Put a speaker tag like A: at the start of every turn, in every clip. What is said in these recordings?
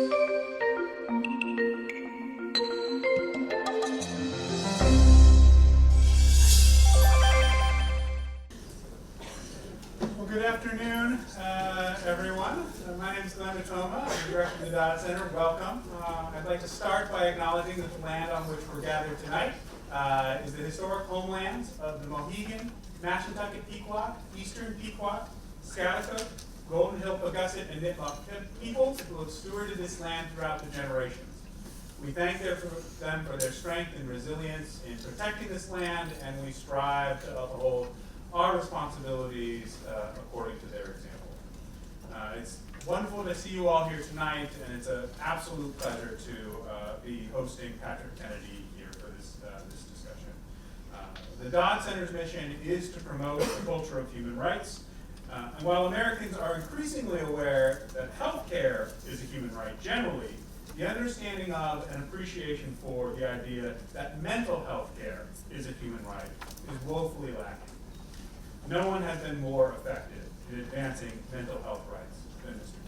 A: Good afternoon, everyone. My name is Glenn Matoma. I'm the director of the Dodd Center. Welcome. I'd like to start by acknowledging that the land on which we're gathered tonight is the historic homelands of the Mohegan, Mashantucket Pequot, Eastern Pequot, Schaghticoke, Golden Hill Pagusset, and Nipmuc peoples who have stewarded this land throughout the generations. We thank them for their strength and resilience in protecting this land, and we strive to uphold our responsibilities according to their example. It's wonderful to see you all here tonight, and it's an absolute pleasure to be hosting Patrick Kennedy here for this discussion. The Dodd Center's mission is to promote the culture of human rights, and while Americans are increasingly aware that healthcare is a human right generally, the understanding of and appreciation for the idea that mental health care is a human right is woefully lacking. No one has been more effective in advancing mental health rights than Mr.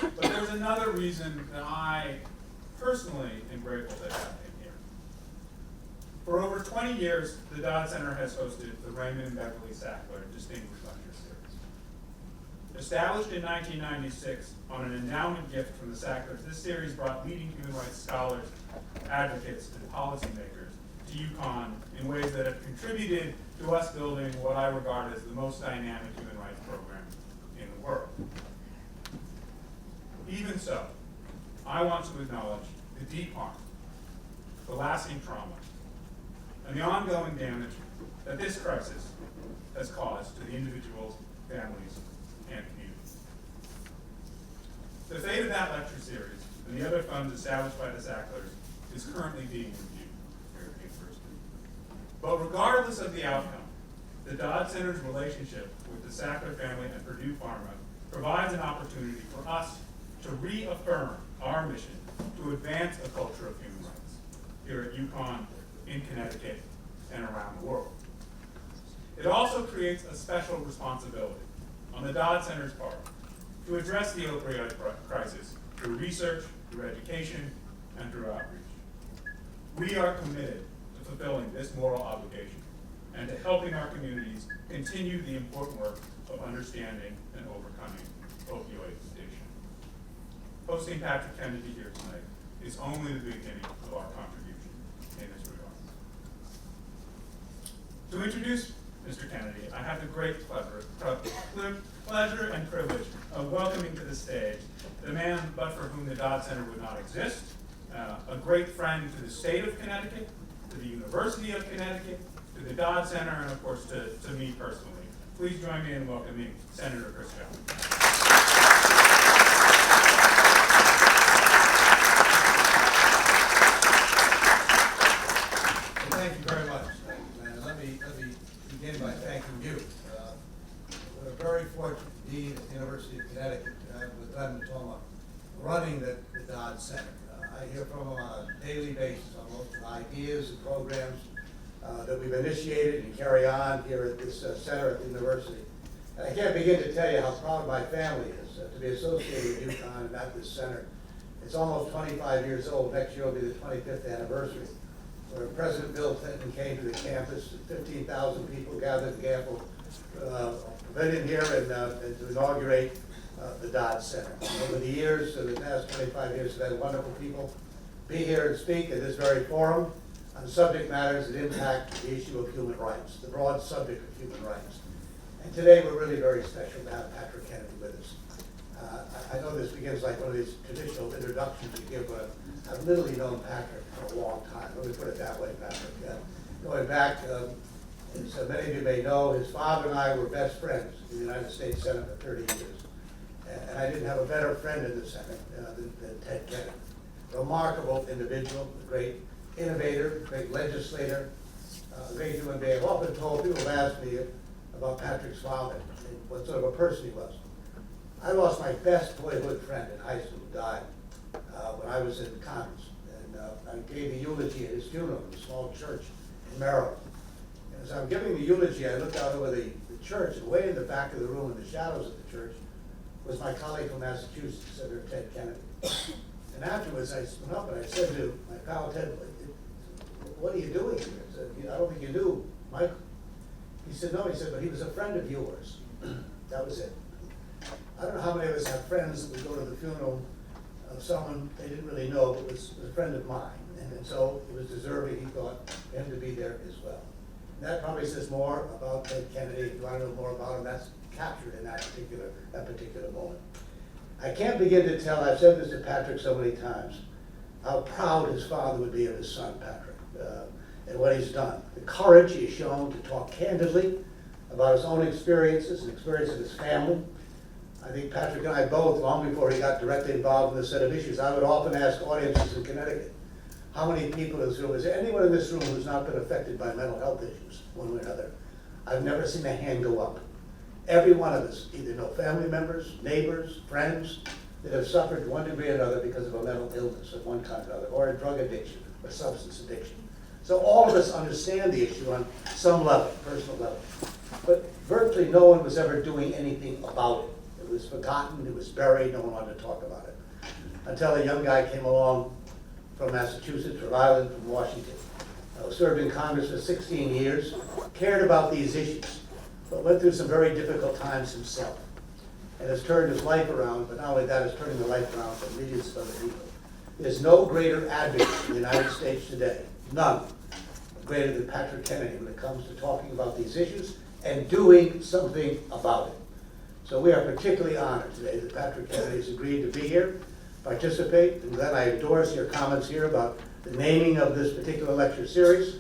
A: Kennedy. But there's another reason that I personally am grateful to have him here. For over 20 years, the Dodd Center has hosted the Raymond and Beverly Sackler Distinguished Lecture Series. Established in 1996 on an endowment gift from the Sacklers, this series brought leading human rights scholars, advocates, and policymakers to UConn in ways that have contributed to us building what I regard as the most dynamic human rights program in the world. Even so, I want to acknowledge the deep harm, the lasting trauma, and the ongoing damage that this crisis has caused to the individuals, families, and communities. The fate of that lecture series and the other funds established by the Sacklers is currently being reviewed here at the university. But regardless of the outcome, the Dodd Center's relationship with the Sackler family and Purdue Pharma provides an opportunity for us to reaffirm our mission to advance a culture of human rights here at UConn, in Connecticut, and around the world. It also creates a special responsibility on the Dodd Center's part to address the opioid crisis through research, through education, and through outreach. We are committed to fulfilling this moral obligation and to helping our communities continue the important work of understanding and overcoming opioid addiction. Hosting Patrick Kennedy here tonight is only the beginning of our contribution in this regard. To introduce Mr. Kennedy, I have the great pleasure and privilege of welcoming to the stage the man but for whom the Dodd Center would not exist, a great friend to the state of Connecticut, to the University of Connecticut, to the Dodd Center, and of course to me personally. Please join me in welcoming Senator Chris Jones.
B: Thank you very much. And let me begin by thanking you. We're very fortunate indeed at the University of Connecticut with Glenn Matoma running the Dodd Center. I hear from him on a daily basis on most of the ideas and programs that we've initiated and carry on here at this center at the university. And I can't begin to tell you how proud my family is to be associated with UConn and at this center. It's almost 25 years old. Next year will be the 25th anniversary, where President Bill Clinton came to the campus. 15,000 people gathered in the Gamble Pavilion here and to inaugurate the Dodd Center. Over the years, the past 25 years, we've had wonderful people be here and speak in this very forum on subject matters that impact the issue of human rights, the broad subject of human rights. And today we're really very special to have Patrick Kennedy with us. I know this begins like one of these traditional introductions you give, but I've literally known Patrick for a long time. Let me put it that way, Patrick. Going back, as many of you may know, his father and I were best friends in the United States Senate for 30 years. And I didn't have a better friend in the Senate than Ted Kennedy. Remarkable individual, a great innovator, great legislator, a great human being. I've often told people have asked me about Patrick's father and what sort of a person he was. I lost my best boyhood friend in high school, who died when I was in Congress. And I gave the eulogy at his funeral in a small church in Maryland. And as I'm giving the eulogy, I looked out over the church, and way in the back of the room in the shadows of the church was my colleague from Massachusetts, Senator Ted Kennedy. And afterwards, I went up and I said to my pal Ted, what are you doing here? I said, I don't think you knew Michael. He said, no. He said, but he was a friend of yours. That was it. I don't know how many of us have friends that would go to the funeral of someone they didn't really know, but was a friend of mine. And so it was deserving, he thought, for him to be there as well. And that probably says more about Ted Kennedy. If you want to know more about him, that's captured in that particular moment. I can't begin to tell, I've said this to Patrick so many times, how proud his father would be of his son, Patrick, and what he's done. The courage he has shown to talk candidly about his own experiences and experience of his family. I think Patrick and I both, long before he got directly involved in this set of issues, I would often ask audiences in Connecticut, how many people in this room, is there anyone in this room who's not been affected by mental health issues, one way or another? I've never seen a hand go up. Every one of us either know family members, neighbors, friends that have suffered to one degree or another because of a mental illness of one kind or another, or a drug addiction, or substance addiction. So all of us understand the issue on some level, personal level. But virtually no one was ever doing anything about it. It was forgotten, it was buried, no one wanted to talk about it. Until a young guy came along from Massachusetts, Rhode Island, from Washington, served in Congress for 16 years, cared about these issues, but went through some very difficult times himself. And has turned his life around, but not only that, is turning the life around for millions of other people. There's no greater advocate in the United States today, none, greater than Patrick Kennedy when it comes to talking about these issues and doing something about it. So we are particularly honored today that Patrick Kennedy has agreed to be here, participate, and then I endorse your comments here about the naming of this particular lecture series,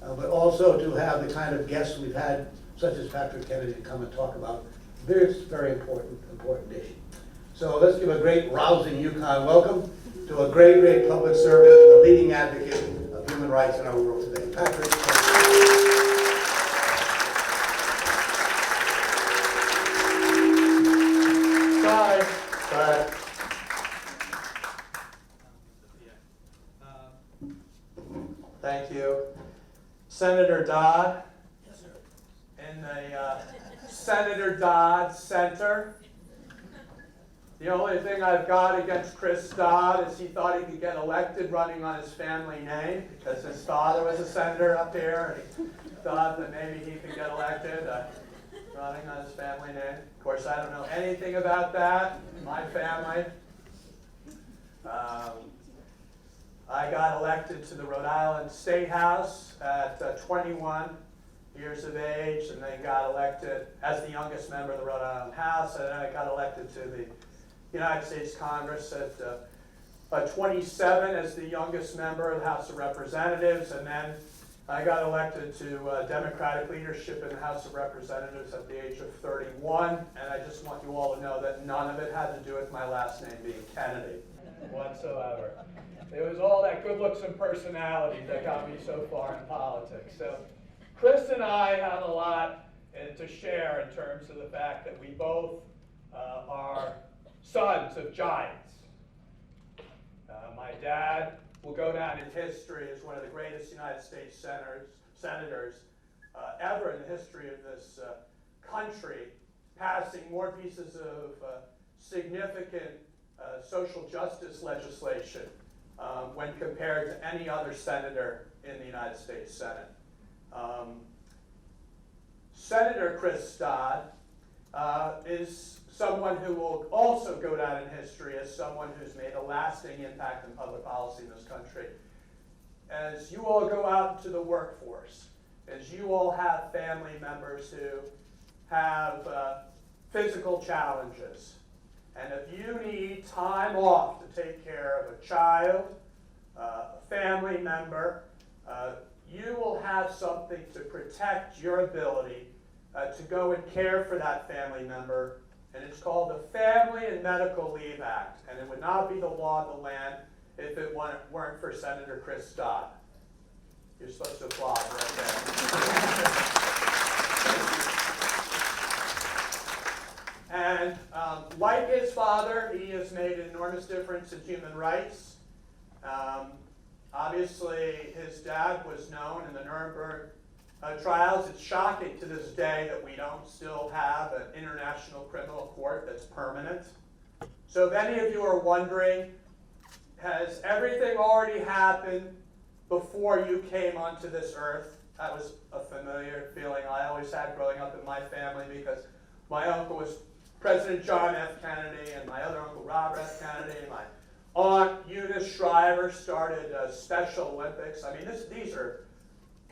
B: but also to have the kind of guests we've had, such as Patrick Kennedy, to come and talk about this very important issue. So let's give a great rousing UConn welcome to a great public servant and a leading advocate of human rights in our world today. Patrick. Sorry.
C: Thank you. Senator Dodd.
B: Yes, sir.
C: In the Senator Dodd Center. The only thing I've got against Chris Dodd is he thought he could get elected running on his family name because his father was a senator up here, and he thought that maybe he could get elected running on his family name. Of course, I don't know anything about that. My family. I got elected to the Rhode Island State House at 21 years of age, and then got elected as the youngest member of the Rhode Island House, and then I got elected to the United States Congress at 27 as the youngest member of the House of Representatives, and then I got elected to Democratic leadership in the House of Representatives at the age of 31, and I just want you all to know that none of it had to do with my last name being Kennedy whatsoever. It was all that good looks and personality that got me so far in politics. So Chris and I have a lot to share in terms of the fact that we both are sons of giants. My dad will go down in history as one of the greatest United States senators ever in the history of this country, passing more pieces of significant social justice legislation when compared to any other senator in the United States Senate. Senator Chris Dodd is someone who will also go down in history as someone who's made a lasting impact in public policy in this country. As you all go out into the workforce, as you all have family members who have physical challenges, and if you need time off to take care of a child, a family member, you will have something to protect your ability to go and care for that family member, and it's called the Family and Medical Leave Act, and it would not be the law of the land if it weren't for Senator Chris Dodd. You're supposed to applaud right there. And like his father, he has made an enormous difference in human rights. Obviously, his dad was known in the Nuremberg trials. It's shocking to this day that we don't still have an international criminal court that's permanent. So if any of you are wondering, has everything already happened before you came onto this earth? That was a familiar feeling I always had growing up in my family, because my uncle was President John F. Kennedy, and my other uncle Robert F. Kennedy, and my aunt Eunice Shriver started Special Olympics. I mean, these are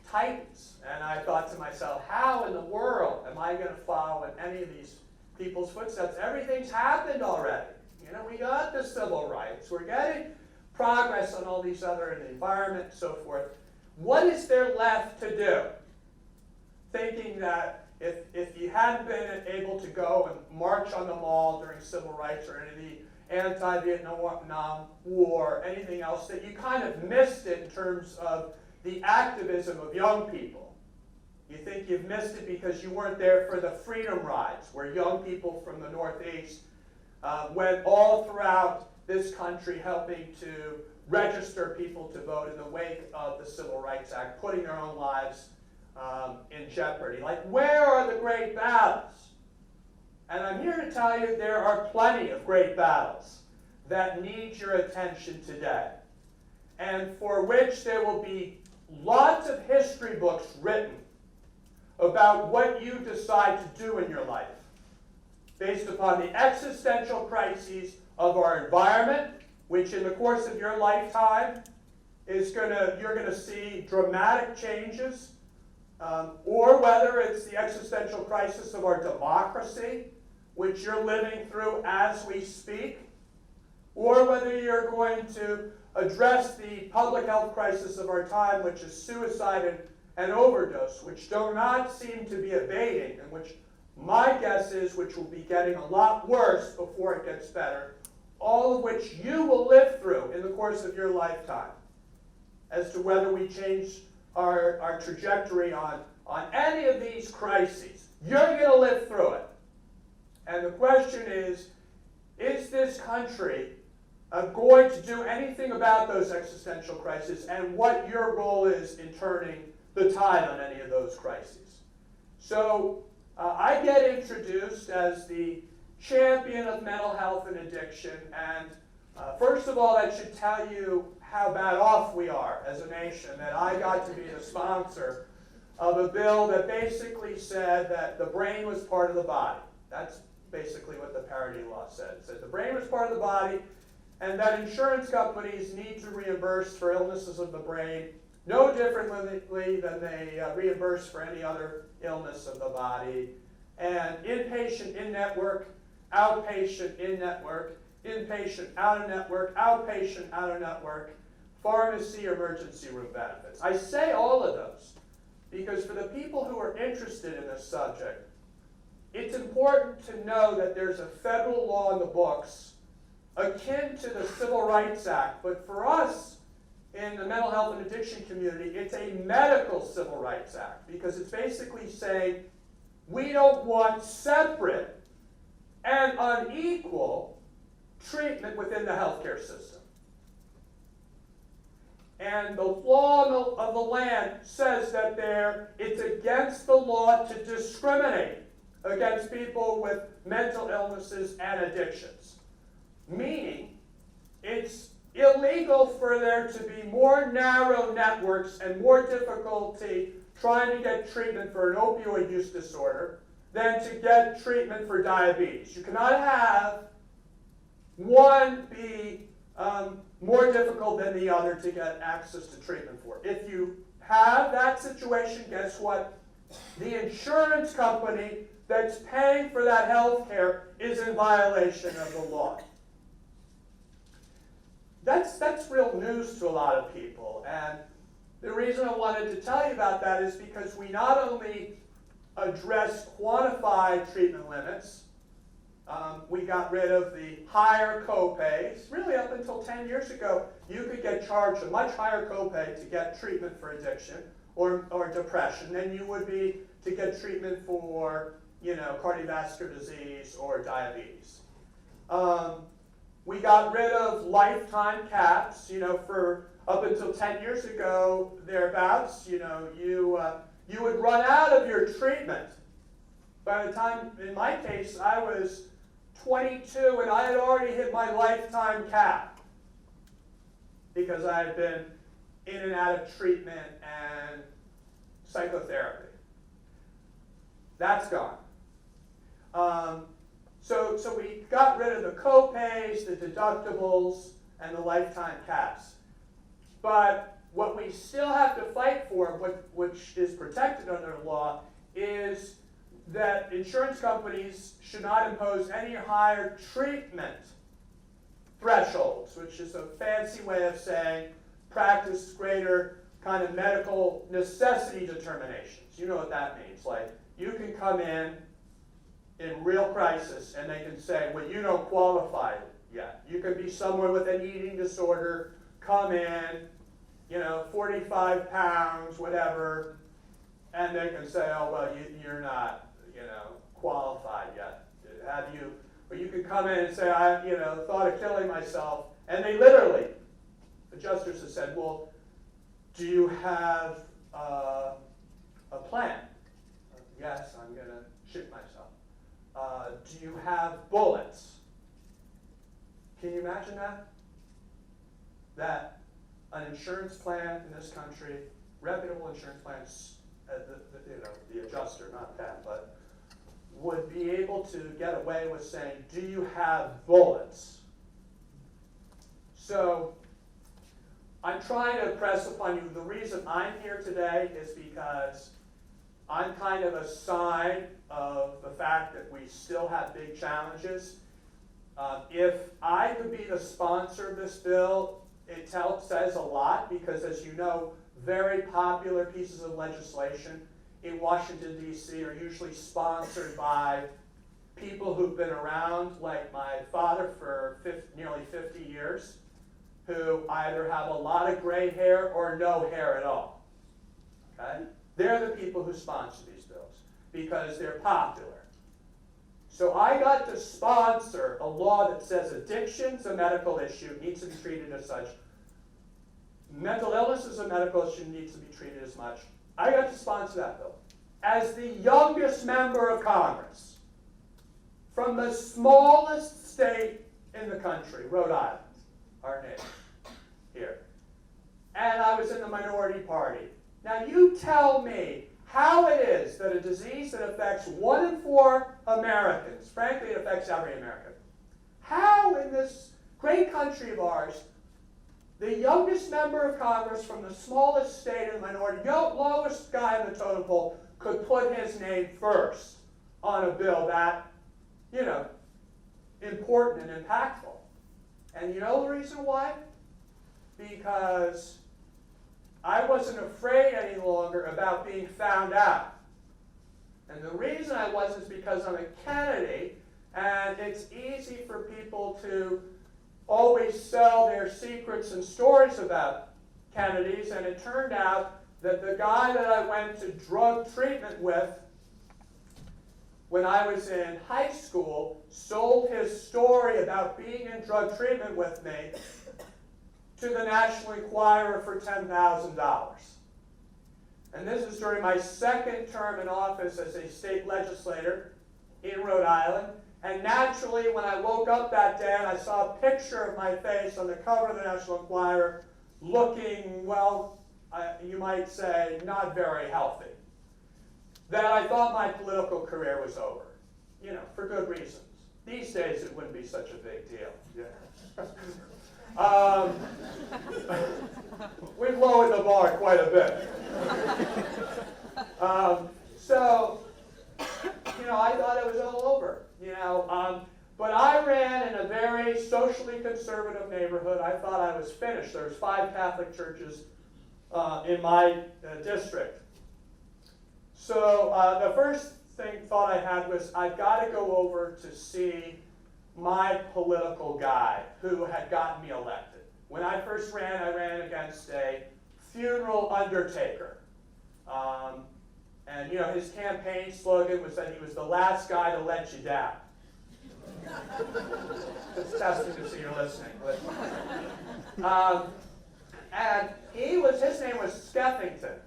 C: titans. And I thought to myself, how in the world am I going to follow in any of these people's footsteps? Everything's happened already. You know, we got the civil rights. We're getting progress on all these other, in the environment and so forth. What is there left to do? Thinking that if you hadn't been able to go and march on the mall during civil rights or any of the anti-Vietnam War, anything else, that you kind of missed it in terms of the activism of young people. You think you've missed it because you weren't there for the freedom rides, where young people from the Northeast went all throughout this country helping to register people to vote in the wake of the Civil Rights Act, putting their own lives in jeopardy. Like, where are the great battles? And I'm here to tell you there are plenty of great battles that need your attention today, and for which there will be lots of history books written about what you decide to do in your life, based upon the existential crises of our environment, which in the course of your lifetime you're going to see dramatic changes, or whether it's the existential crisis of our democracy, which you're living through as we speak, or whether you're going to address the public health crisis of our time, which is suicide and overdose, which do not seem to be abating, and which my guess is which will be getting a lot worse before it gets better, all of which you will live through in the course of your lifetime, as to whether we change our trajectory on any of these crises. You're going to live through it. And the question is this country going to do anything about those existential crises, and what your role is in turning the tide on any of those crises? So I get introduced as the champion of mental health and addiction, and first of all, that should tell you how bad off we are as a nation, that I got to be the sponsor of a bill that basically said that the brain was part of the body. That's basically what the parity law said. It said the brain was part of the body, and that insurance companies need to reimburse for illnesses of the brain no differently than they reimburse for any other illness of the body. And inpatient in-network, outpatient in-network, inpatient out-of-network, outpatient out-of-network, pharmacy emergency room benefits. I say all of those because for the people who are interested in this subject, it's important to know that there's a federal law in the books akin to the Civil Rights Act, but for us in the mental health and addiction community, it's a medical Civil Rights Act, because it's basically saying we don't want separate and unequal treatment within the healthcare system. And the law of the land says that it's against the law to discriminate against people with mental illnesses and addictions. Meaning, it's illegal for there to be more narrow networks and more difficulty trying to get treatment for an opioid use disorder than to get treatment for diabetes. You cannot have one be more difficult than the other to get access to treatment for. If you have that situation, guess what? The insurance company that's paying for that health care is in violation of the law. That's real news to a lot of people, and the reason I wanted to tell you about that is because we not only address quantified treatment limits, we got rid of the higher co-pays. Really, up until 10 years ago, you could get charged a much higher copay to get treatment for addiction or depression than you would be to get treatment for, cardiovascular disease or diabetes. We got rid of lifetime caps, for up until 10 years ago, thereabouts, you you would run out of your treatment. By the time, in my case, I was 22 and I had already hit my lifetime cap because I had been in and out of treatment and psychotherapy. That's gone. So we got rid of the co-pays, the deductibles, and the lifetime caps. But what we still have to fight for, which is protected under the law, is that insurance companies should not impose any higher treatment thresholds, which is a fancy way of saying practice greater kind of medical necessity determinations. You know what that means. Like, you can come in real crisis and they can say, well, you don't qualify yet. You could be someone with an eating disorder, come in, 45 pounds, whatever, and they can say, oh, well, you're not, qualified yet. Have you? Or you could come in and say, I, thought of killing myself, and they literally, adjusters have said, well, do you have a plan? Yes, I'm going to shoot myself. Do you have bullets? Can you imagine that? That an insurance plan in this country, reputable insurance plans, the adjuster, not that, but would be able to get away with saying, do you have bullets? So I'm trying to impress upon you, the reason I'm here today is because I'm kind of a sign of the fact that we still have big challenges. If I could be the sponsor of this bill, it says a lot because, as you know, very popular pieces of legislation in Washington, D.C. are usually sponsored by people who've been around, like my father for nearly 50 years, who either have a lot of gray hair or no hair at all. Okay? They're the people who sponsor these bills because they're popular. So I got to sponsor a law that says addiction's a medical issue, needs to be treated as such. Mental illness is a medical issue, needs to be treated as much. I got to sponsor that bill. As the youngest member of Congress, from the smallest state in the country, Rhode Island, our neighbor here. And I was in the minority party. Now you tell me how it is that a disease that affects 1 in 4 Americans, frankly it affects every American, how in this great country of ours, the youngest member of Congress from the smallest state in the minority, lowest guy in the totem pole, could put his name first on a bill that, important and impactful. And you know the reason why? Because I wasn't afraid any longer about being found out. And the reason I wasn't is because I'm a Kennedy, and it's easy for people to always sell their secrets and stories about Kennedys, and it turned out that the guy that I went to drug treatment with when I was in high school sold his story about being in drug treatment with me to the National Enquirer for $10,000. And this is during my second term in office as a state legislator in Rhode Island. And naturally, when I woke up that day and I saw a picture of my face on the cover of the National Enquirer looking, well, you might say, not very healthy, that I thought my political career was over, for good reasons. These days, it wouldn't be such a big deal. We've lowered the bar quite a bit. I thought it was all over. But I ran in a very socially conservative neighborhood. I thought I was finished. There's 5 Catholic churches in my district. So the first thought I had was, I've got to go over to see my political guy who had gotten me elected. When I first ran, I ran against a funeral undertaker. And his campaign slogan was that he was the last guy to let you down. It's testing to see you're listening. And his name was Skeffington.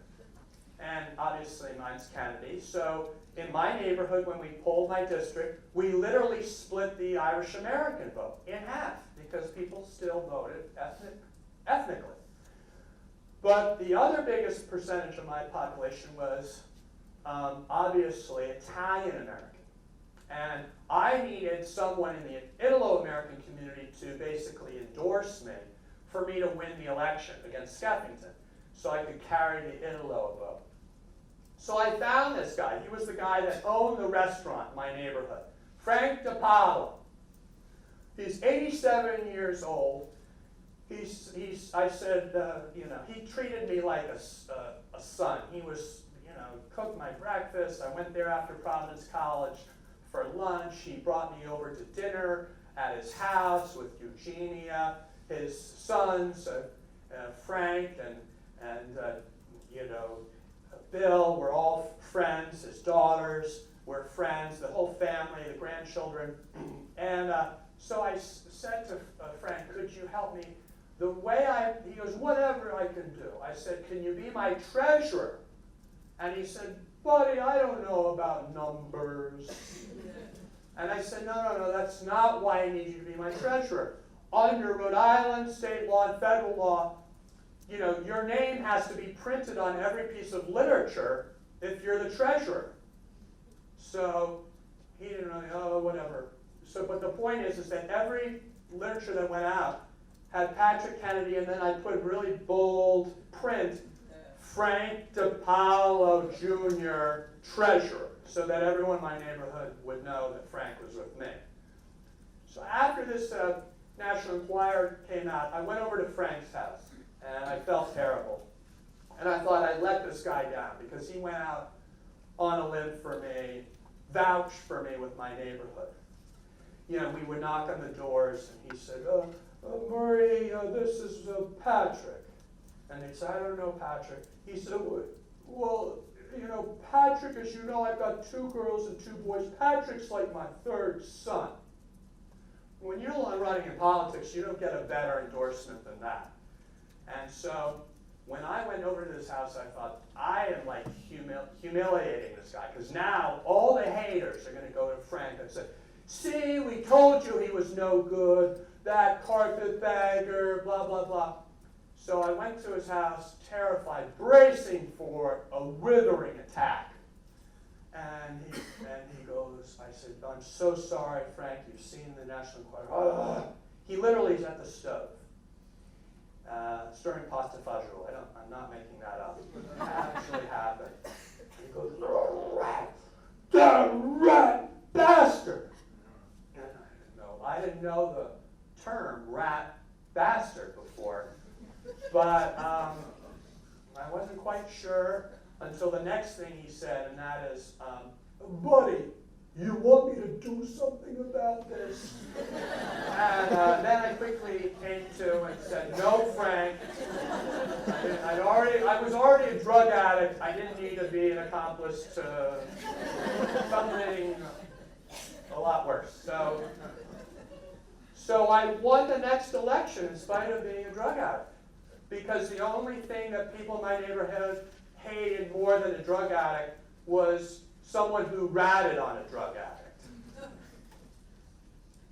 C: and obviously mine's Kennedy. So in my neighborhood, when we polled my district, we literally split the Irish American vote in half because people still voted ethnically. But the other biggest percentage of my population was obviously Italian American. And I needed someone in the Italo-American community to basically endorse me for me to win the election against Skeffington, so I could carry the Italo vote. So I found this guy. He was the guy that owned the restaurant in my neighborhood, Frank DiPaolo. He's 87 years old. I said, he treated me like a son. He was, cooked my breakfast. I went there after Providence College for lunch. He brought me over to dinner at his house with Eugenia, his sons, Frank and Bill were all friends. His daughters were friends, the whole family, the grandchildren. And so I said to Frank, could you help me? He goes, whatever I can do. I said, can you be my treasurer? And he said, buddy, I don't know about numbers. And I said, no, that's not why I need you to be my treasurer. Under Rhode Island state law and federal law, your name has to be printed on every piece of literature if you're the treasurer. So he didn't really, whatever. So, but the point is that every literature that went out had Patrick Kennedy, and then I put really bold print, Frank DiPaolo Jr., treasurer, so that everyone in my neighborhood would know that Frank was with me. So after this National Enquirer came out, I went over to Frank's house, and I felt terrible. And I thought I'd let this guy down, because he went out on a limb for me, vouched for me with my neighborhood. We would knock on the doors, and he said, Murray, this is Patrick. And they said, I don't know Patrick. He said, well, Patrick, as you know, I've got 2 girls and 2 boys. Patrick's like my 3rd son. When you're running in politics, you don't get a better endorsement than that. And so when I went over to this house, I thought, I am like humiliating this guy, because now all the haters are going to go to Frank and say, see, we told you he was no good, that carpetbagger, blah, blah, blah. So I went to his house, terrified, bracing for a withering attack. And he goes, I said, I'm so sorry, Frank, you've seen the National Enquirer. He literally is at the stove, stirring pasta fagioli. I'm not making that up. It actually happened. He goes, the rat bastard. And I didn't know the term rat bastard before, but I wasn't quite sure until the next thing he said, and that is, buddy, you want me to do something about this? And then I quickly came to and said, no, Frank. I was already a drug addict. I didn't need to be an accomplice to something a lot worse. So I won the next election in spite of being a drug addict, because the only thing that people in my neighborhood hated more than a drug addict was someone who ratted on a drug addict.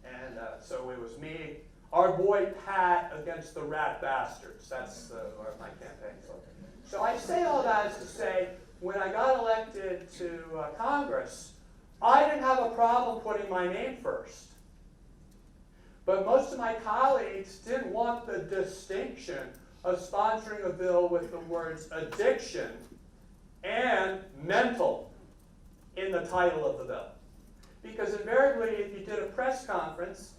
C: And so it was me, our boy Pat against the rat bastards. That's my campaign slogan. So I say all that is to say, when I got elected to Congress, I didn't have a problem putting my name first. But most of my colleagues didn't want the distinction of sponsoring a bill with the words addiction and mental in the title of the bill. Because invariably, if you did a press conference,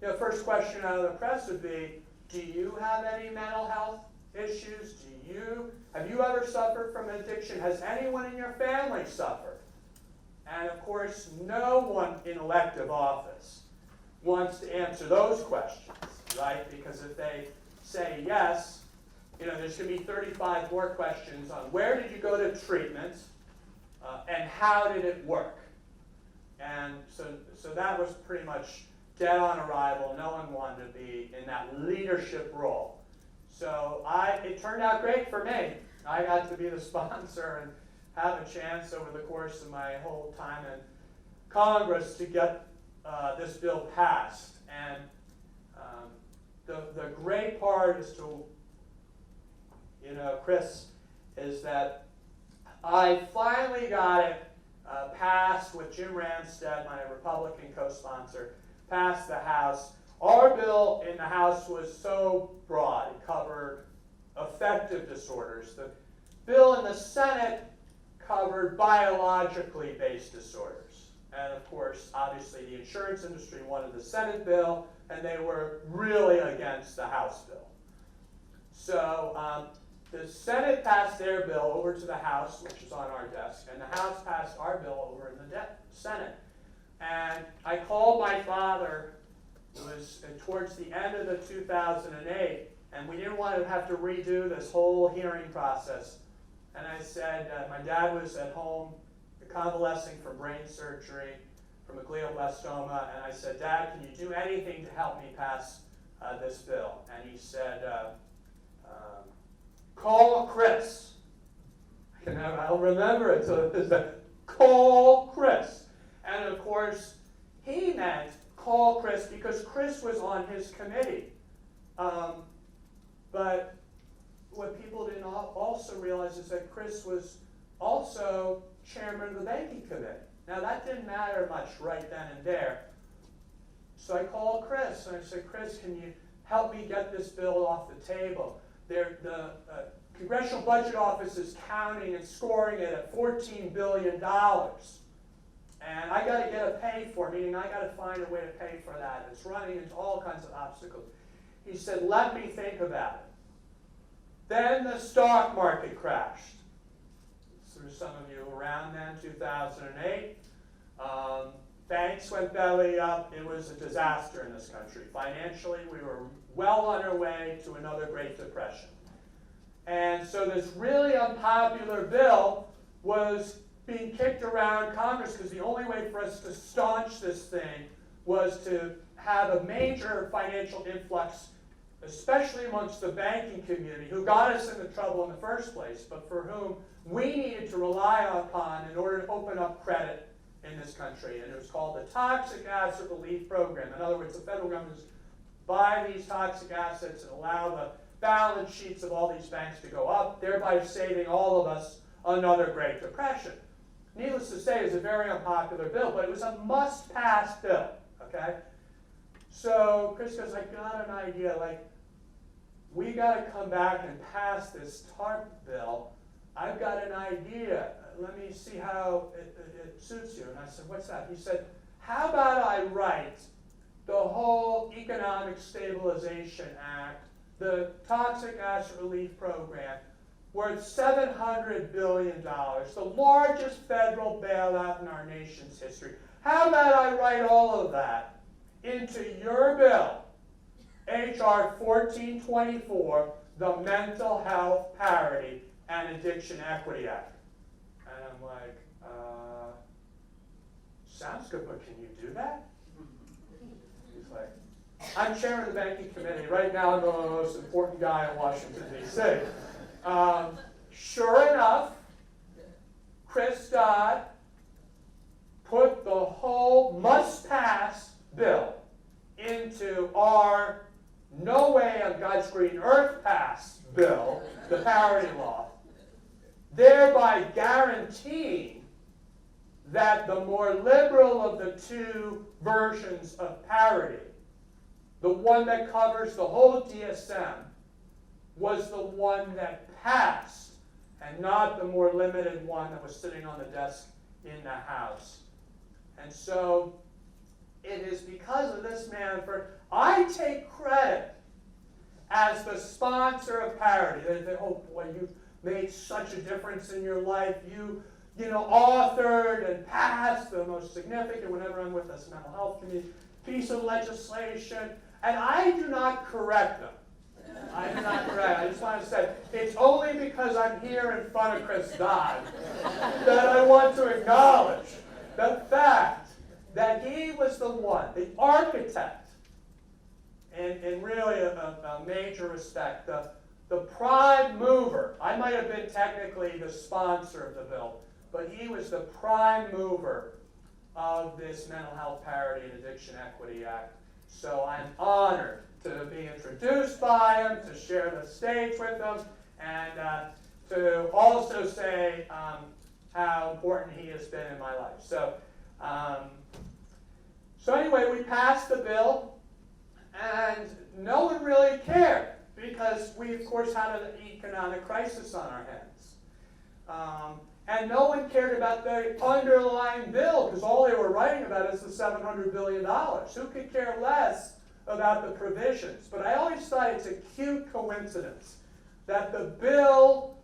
C: the first question out of the press would be, do you have any mental health issues? Have you ever suffered from addiction? Has anyone in your family suffered? And of course, no one in elective office wants to answer those questions, right? Because if they say yes, there's going to be 35 more questions on where did you go to treatment and how did it work? And so that was pretty much dead on arrival. No one wanted to be in that leadership role. So it turned out great for me. I got to be the sponsor and have a chance over the course of my whole time in Congress to get this bill passed. And the great part is to, Chris, is that I finally got it passed with Jim Ramstad, my Republican co-sponsor, passed the House. Our bill in the House was so broad, it covered affective disorders. The bill in the Senate covered biologically based disorders. And of course, obviously the insurance industry wanted the Senate bill, and they were really against the House bill. So the Senate passed their bill over to the House, which is on our desk, and the House passed our bill over in the Senate. And I called my father, it was towards the end of the 2008, and we didn't want to have to redo this whole hearing process. And I said, my dad was at home convalescing from brain surgery, from a glioblastoma, and I said, Dad, can you do anything to help me pass this bill? And he said, call Chris. I'll remember it till this day. Call Chris. And of course, he meant call Chris because Chris was on his committee. But what people didn't also realize is that Chris was also chairman of the banking committee. Now that didn't matter much right then and there. So I called Chris and I said, Chris, can you help me get this bill off the table? The Congressional Budget Office is counting and scoring it at $14 billion. And I got to get a pay for, meaning I got to find a way to pay for that. It's running into all kinds of obstacles. He said, let me think about it. Then the stock market crashed. There's some of you around then, 2008. Banks went belly up. It was a disaster in this country. Financially, we were well on our way to another Great Depression. And so this really unpopular bill was being kicked around Congress because the only way for us to staunch this thing was to have a major financial influx, especially amongst the banking community, who got us into trouble in the first place, but for whom we needed to rely upon in order to open up credit in this country. And it was called the Toxic Asset Relief Program. In other words, the federal government buy these toxic assets and allow the balance sheets of all these banks to go up, thereby saving all of us another Great Depression. Needless to say, it was a very unpopular bill, but it was a must-pass bill, okay? So Chris goes, I got an idea, we got to come back and pass this TARP bill. I've got an idea. Let me see how it suits you. And I said, what's that? He said, how about I write the whole Economic Stabilization Act, the Toxic Asset Relief Program, worth $700 billion, the largest federal bailout in our nation's history. How about I write all of that into your bill, H.R. 1424, the Mental Health Parity and Addiction Equity Act. And I'm like, sounds good, but can you do that? He's like, I'm chairman of the banking committee. Right now I'm the most important guy in Washington, D.C. Sure enough, Chris Dodd put the whole must-pass bill into our no way on God's green earth pass bill, the parity law, thereby guaranteeing that the more liberal of the two versions of parity, the one that covers the whole DSM, was the one that passed, and not the more limited one that was sitting on the desk in the House. And so it is because of this man, I take credit as the sponsor of parity. They say, oh boy, you've made such a difference in your life. You authored and passed the most significant, whenever I'm with this mental health committee, piece of legislation. And I do not correct them. I do not correct. I just want to say, it's only because I'm here in front of Chris Dodd that I want to acknowledge the fact that he was the one, the architect, in really a major respect, the prime mover. I might have been technically the sponsor of the bill, but he was the prime mover of this Mental Health Parity and Addiction Equity Act. So I'm honored to be introduced by him, to share the stage with him, and to also say how important he has been in my life. So anyway, we passed the bill, and no one really cared, because we, of course, had an economic crisis on our hands. And no one cared about the underlying bill, because all they were writing about is the $700 billion. Who could care less about the provisions? But I always thought it's a cute coincidence that the bill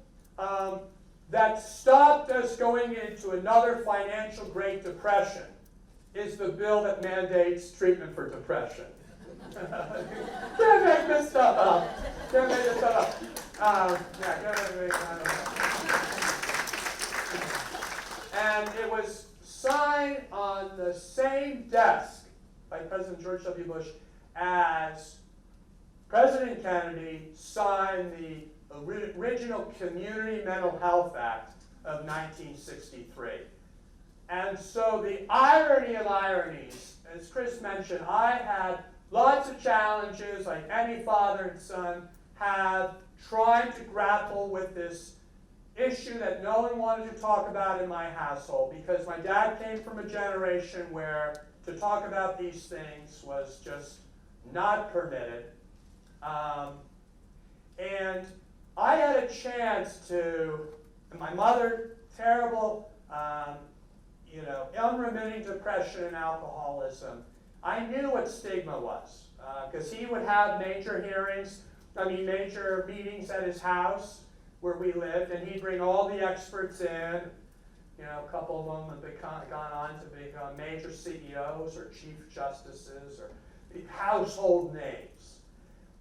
C: that stopped us going into another financial Great Depression is the bill that mandates treatment for depression. Can't make this stuff up. Can't make this stuff up. And it was signed on the same desk by President George W. Bush as President Kennedy signed the original Community Mental Health Act of 1963. And so the irony of ironies, as Chris mentioned, I had lots of challenges, like any father and son have, trying to grapple with this issue that no one wanted to talk about in my household, because my dad came from a generation where to talk about these things was just not permitted. And I had a chance to, and my mother, terrible, unremitting depression and alcoholism. I knew what stigma was, because he would have major meetings at his house where we lived, and he'd bring all the experts in. A couple of them have gone on to become major CEOs or chief justices or household names.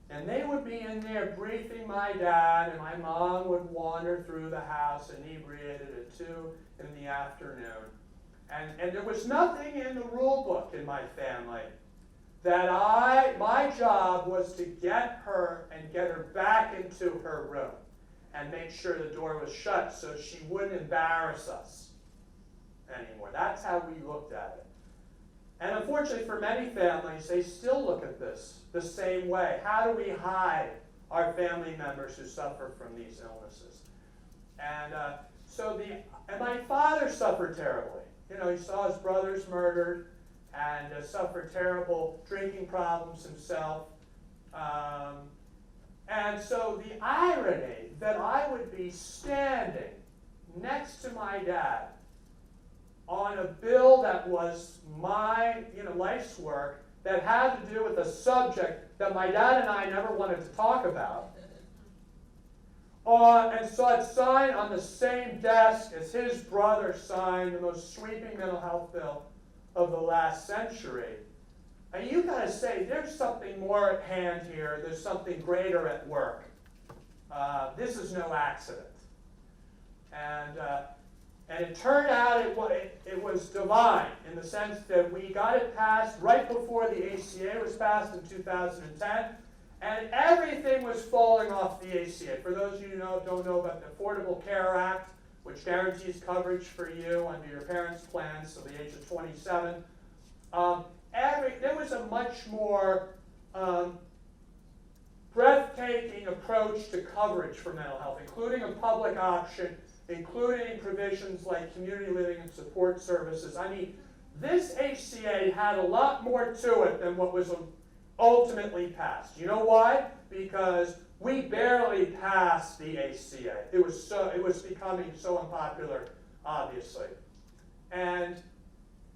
C: And they would be in there briefing my dad, and my mom would wander through the house inebriated at 2 in the afternoon. And there was nothing in the rule book in my family that my job was to get her and get her back into her room and make sure the door was shut so she wouldn't embarrass us anymore. That's how we looked at it. And unfortunately for many families, they still look at this the same way. How do we hide our family members who suffer from these illnesses? And and my father suffered terribly. He saw his brothers murdered and suffered terrible drinking problems himself. And so the irony that I would be standing next to my dad on a bill that was my life's work, that had to do with a subject that my dad and I never wanted to talk about, and saw it signed on the same desk as his brother signed the most sweeping mental health bill of the last century. And you got to say, there's something more at hand here. There's something greater at work. This is no accident. And it turned out it was divine, in the sense that we got it passed right before the ACA was passed in 2010, and everything was falling off the ACA. For those of you who don't know about the Affordable Care Act, which guarantees coverage for you under your parents' plans till the age of 27, there was a much more breathtaking approach to coverage for mental health, including a public option, including provisions like community living and support services. I mean, this ACA had a lot more to it than what was ultimately passed. You know why? Because we barely passed the ACA. It was becoming so unpopular, obviously. And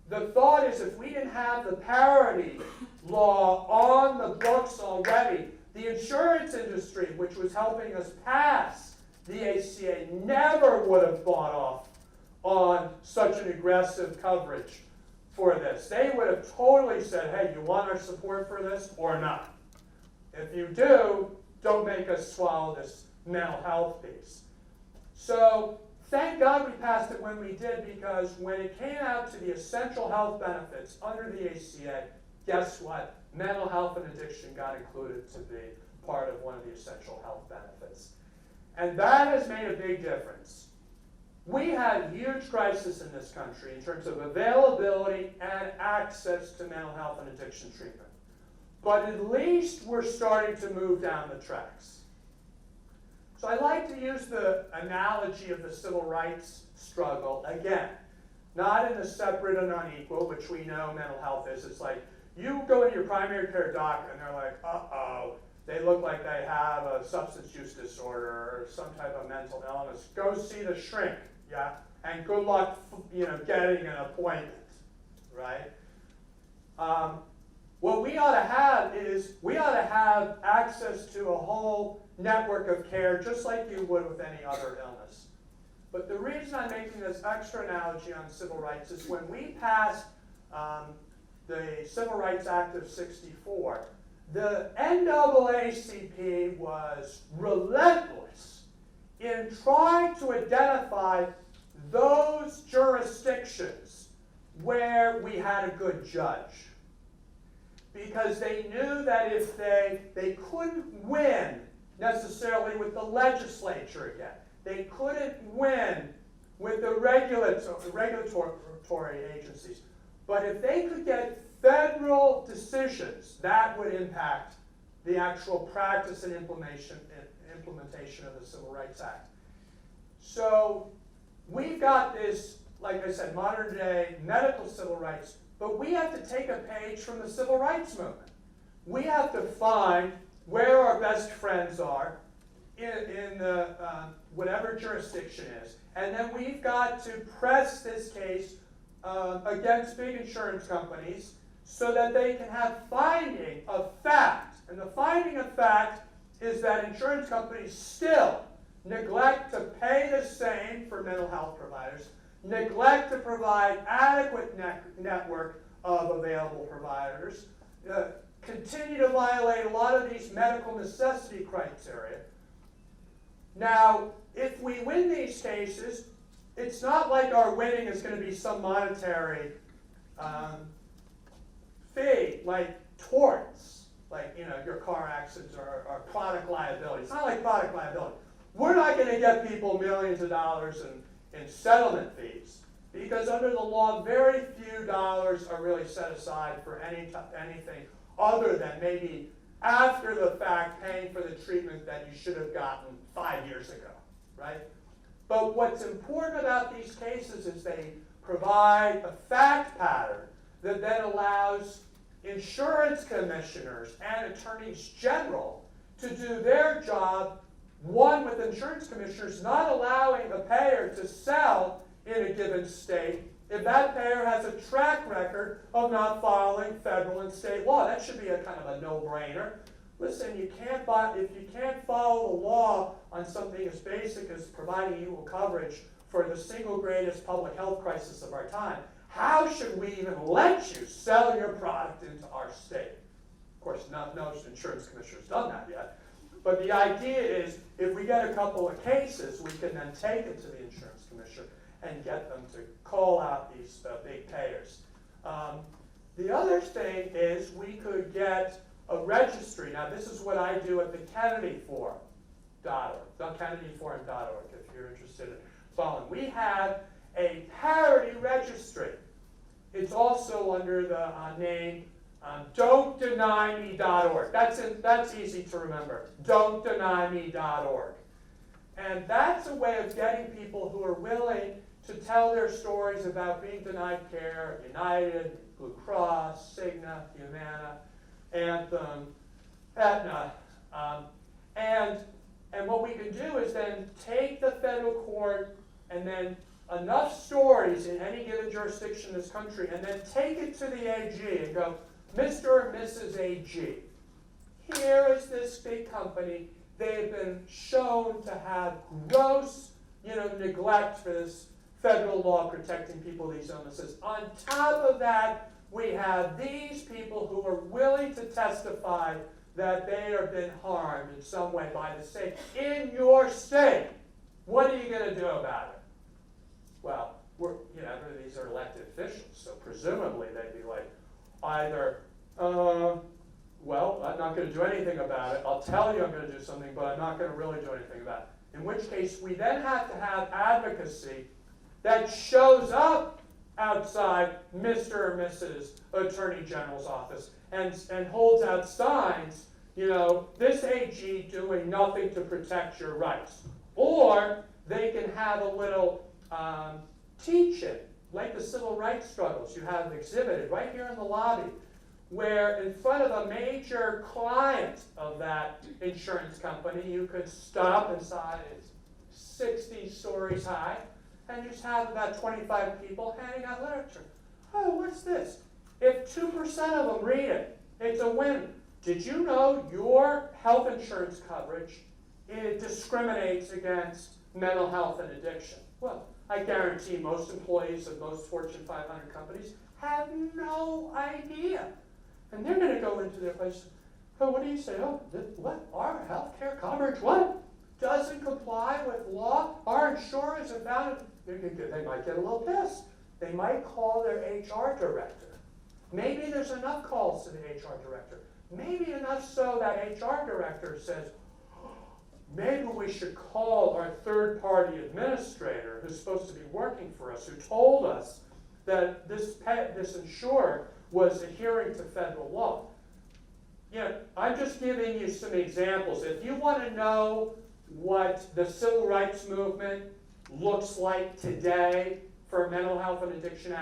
C: the thought is, if we didn't have the parity law on the books already, the insurance industry, which was helping us pass the ACA, never would have bought off on such an aggressive coverage for this. They would have totally said, hey, you want our support for this or not? If you do, don't make us swallow this mental health piece. So thank God we passed it when we did, because when it came out to the essential health benefits under the ACA, guess what? Mental health and addiction got included to be part of one of the essential health benefits. And that has made a big difference. We had a huge crisis in this country in terms of availability and access to mental health and addiction treatment. But at least we're starting to move down the tracks. So I like to use the analogy of the civil rights struggle again, not in a separate and unequal, which we know mental health is. It's like you go into your primary care doc and they're like, uh-oh, they look like they have a substance use disorder or some type of mental illness. Go see the shrink, yeah? And good luck, getting an appointment, right? What we ought to have is, we ought to have access to a whole network of care just like you would with any other illness. But the reason I'm making this extra analogy on civil rights is when we passed the Civil Rights Act of '64, the NAACP was relentless in trying to identify those jurisdictions where we had a good judge. Because they knew that if they couldn't win necessarily with the legislature again, they couldn't win with the regulatory agencies, but if they could get federal decisions, that would impact the actual practice and implementation of the Civil Rights Act. So we've got this, like I said, modern day medical civil rights, but we have to take a page from the civil rights movement. We have to find where our best friends are in the whatever jurisdiction is, and then we've got to press this case against big insurance companies so that they can have finding of fact. And the finding of fact is that insurance companies still neglect to pay the same for mental health providers, neglect to provide adequate network of available providers, continue to violate a lot of these medical necessity criteria. Now, if we win these cases, it's not like our winning is going to be some monetary fee, like torts, like your car accidents or product liability. It's not like product liability. We're not going to get people millions of dollars in settlement fees, because under the law, very few dollars are really set aside for anything other than maybe after the fact paying for the treatment that you should have gotten 5 years ago, right? But what's important about these cases is they provide a fact pattern that then allows insurance commissioners and attorneys general to do their job, one with insurance commissioners not allowing a payer to sell in a given state if that payer has a track record of not following federal and state law. That should be a kind of a no-brainer. Listen, if you can't follow the law on something as basic as providing equal coverage for the single greatest public health crisis of our time, how should we even let you sell your product into our state? Of course, no insurance commissioner's done that yet. But the idea is, if we get a couple of cases, we can then take it to the insurance commissioner and get them to call out these big payers. The other thing is we could get a registry. Now, this is what I do at the KennedyForum.org, KennedyForum.org, if you're interested in following. We have a parity registry. It's also under the name Don'tDenyMe.org. That's easy to remember. Don'tDenyMe.org. And that's a way of getting people who are willing to tell their stories about being denied care at United, Blue Cross, Cigna, Humana, Anthem, Aetna. And what we can do is then take the federal court and then enough stories in any given jurisdiction in this country and then take it to the AG and go, Mr. or Mrs. AG, here is this big company. They've been shown to have gross neglect for this federal law protecting people with these illnesses. On top of that, we have these people who are willing to testify that they have been harmed in some way by the state. In your state, what are you going to do about it? Well, these are elected officials, so presumably they'd be like, either well, I'm not going to do anything about it. I'll tell you I'm going to do something, but I'm not going to really do anything about it. In which case, we then have to have advocacy that shows up outside Mr. or Mrs. Attorney General's office and holds out signs, you know, this AG doing nothing to protect your rights. Or they can have a little teach-in, like the civil rights struggles you have exhibited right here in the lobby, where in front of a major client of that insurance company, you could stop inside, it's 60 stories high, and you just have about 25 people handing out literature. Oh, what's this? If 2% of them read it, it's a win. Did you know your health insurance coverage, it discriminates against mental health and addiction? Well, I guarantee most employees of most Fortune 500 companies have no idea. And they're going to go into their place, oh, what do you say? Oh, what? Our health care coverage, what? Doesn't comply with law? Our insurers have found it. They might get a little pissed. They might call their HR director. Maybe there's enough calls to the HR director. Maybe enough so that HR director says, maybe we should call our third-party administrator who's supposed to be working for us, who told us that this insurer was adhering to federal law. You know, I'm just giving you some examples. If you want to know what the civil rights movement looks like today for mental health and addiction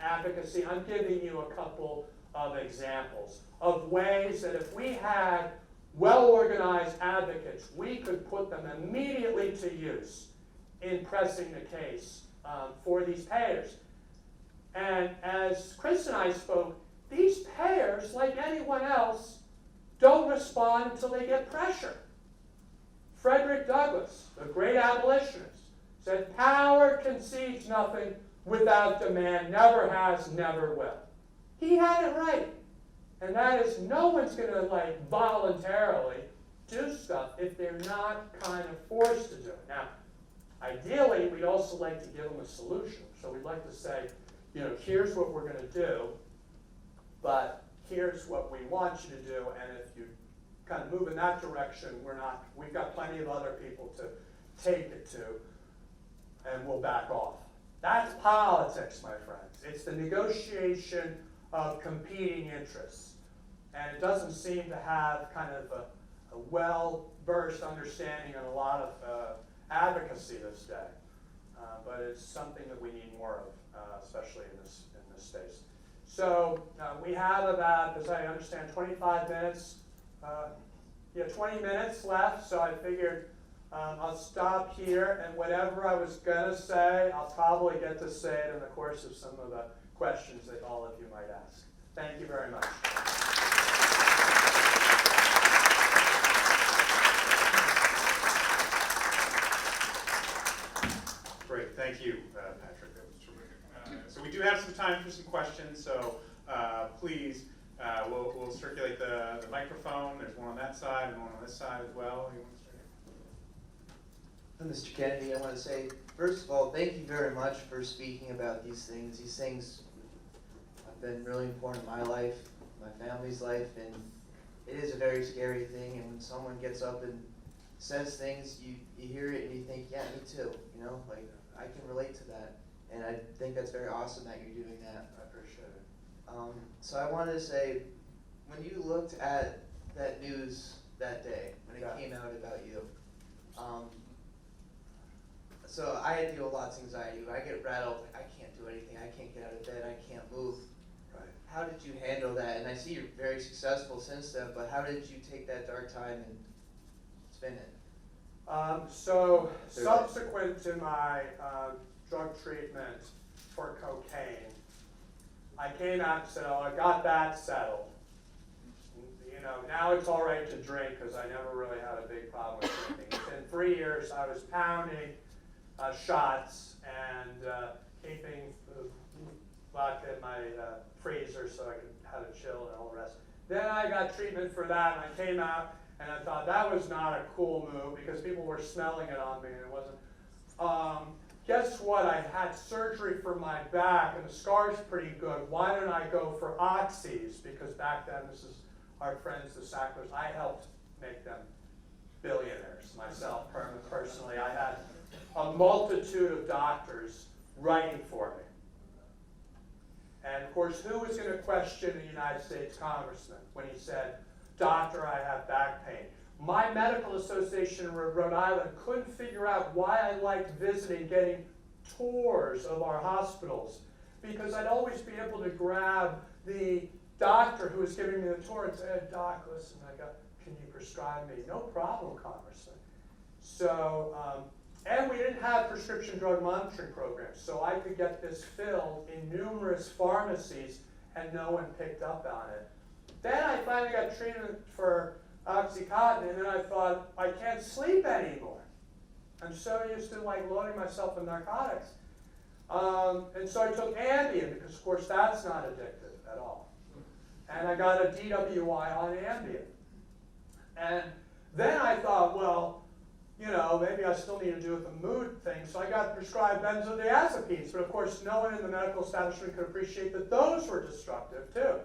C: advocacy, I'm giving you a couple of examples of ways that if we had well-organized advocates, we could put them immediately to use in pressing the case for these payers. And as Chris and I spoke, these payers, like anyone else, don't respond until they get pressure. Frederick Douglass, the great abolitionist, said, power concedes nothing without demand, never has, never will. He had it right. And that is, no one's going to voluntarily do stuff if they're not kind of forced to do it. Now, ideally, we'd also like to give them a solution. So we'd like to say, you know, here's what we're going to do, but here's what we want you to do, and if you kind of move in that direction, we've got plenty of other people to take it to, and we'll back off. That's politics, my friends. It's the negotiation of competing interests. And it doesn't seem to have kind of a well-versed understanding of a lot of advocacy this day. But it's something that we need more of, especially in this space. So we have about, as I understand, 25 minutes. 20 minutes left, so I figured I'll stop here, and whatever I was going to say, I'll probably get to say it in the course of some of the questions that all of you might ask. Thank you very much.
A: Great, thank you, Patrick. That was terrific. So we do have some time for some questions, so please, we'll circulate the microphone. There's one on that side and one on this side as well. You want to start?
D: Mr. Kennedy, I want to say, first of all, thank you very much for speaking about these things. These things have been really important in my life, my family's life, and it is a very scary thing. And when someone gets up and says things, you hear it and you think, yeah, me too. You know, like I can relate to that, and I think that's very awesome that you're doing that.
C: I appreciate it.
D: So I wanted to say, when you looked at that news that day, when it came out about you, so I had to deal with lots of anxiety. I get rattled, like I can't do anything, I can't get out of bed, I can't move.
C: Right.
D: How did you handle that? And I see you're very successful since then, but how did you take that dark time and spin it?
C: So subsequent to my drug treatment for cocaine, I came out and said, oh, I got that settled. You know, now it's all right to drink because I never really had a big problem with drinking. In 3 years, I was pounding shots and keeping vodka in my freezer so I could have it chilled and all the rest. Then I got treatment for that, and I came out, and I thought that was not a cool move because people were smelling it on me, and it wasn't. Guess what? I had surgery for my back, and the scar's pretty good. Why don't I go for oxys? Because back then, this is our friends, the Sacklers, I helped make them billionaires myself personally. I had a multitude of doctors writing for me. And of course, who was going to question a United States congressman when he said, "Doctor, I have back pain"? My medical association in Rhode Island couldn't figure out why I liked visiting, getting tours of our hospitals, because I'd always be able to grab the doctor who was giving me the tour and say, "Hey, Doc, listen, can you prescribe me?" "No problem, Congressman." So, and we didn't have prescription drug monitoring programs, so I could get this filled in numerous pharmacies and no one picked up on it. Then I finally got treated for Oxycontin, and then I thought, I can't sleep anymore. I'm so used to loading myself with narcotics. And so I took Ambien, because of course that's not addictive at all. And I got a DWI on Ambien. And then I thought, well, maybe I still need to do with the mood thing, so I got prescribed benzodiazepines, but of course no one in the medical establishment could appreciate that those were destructive too.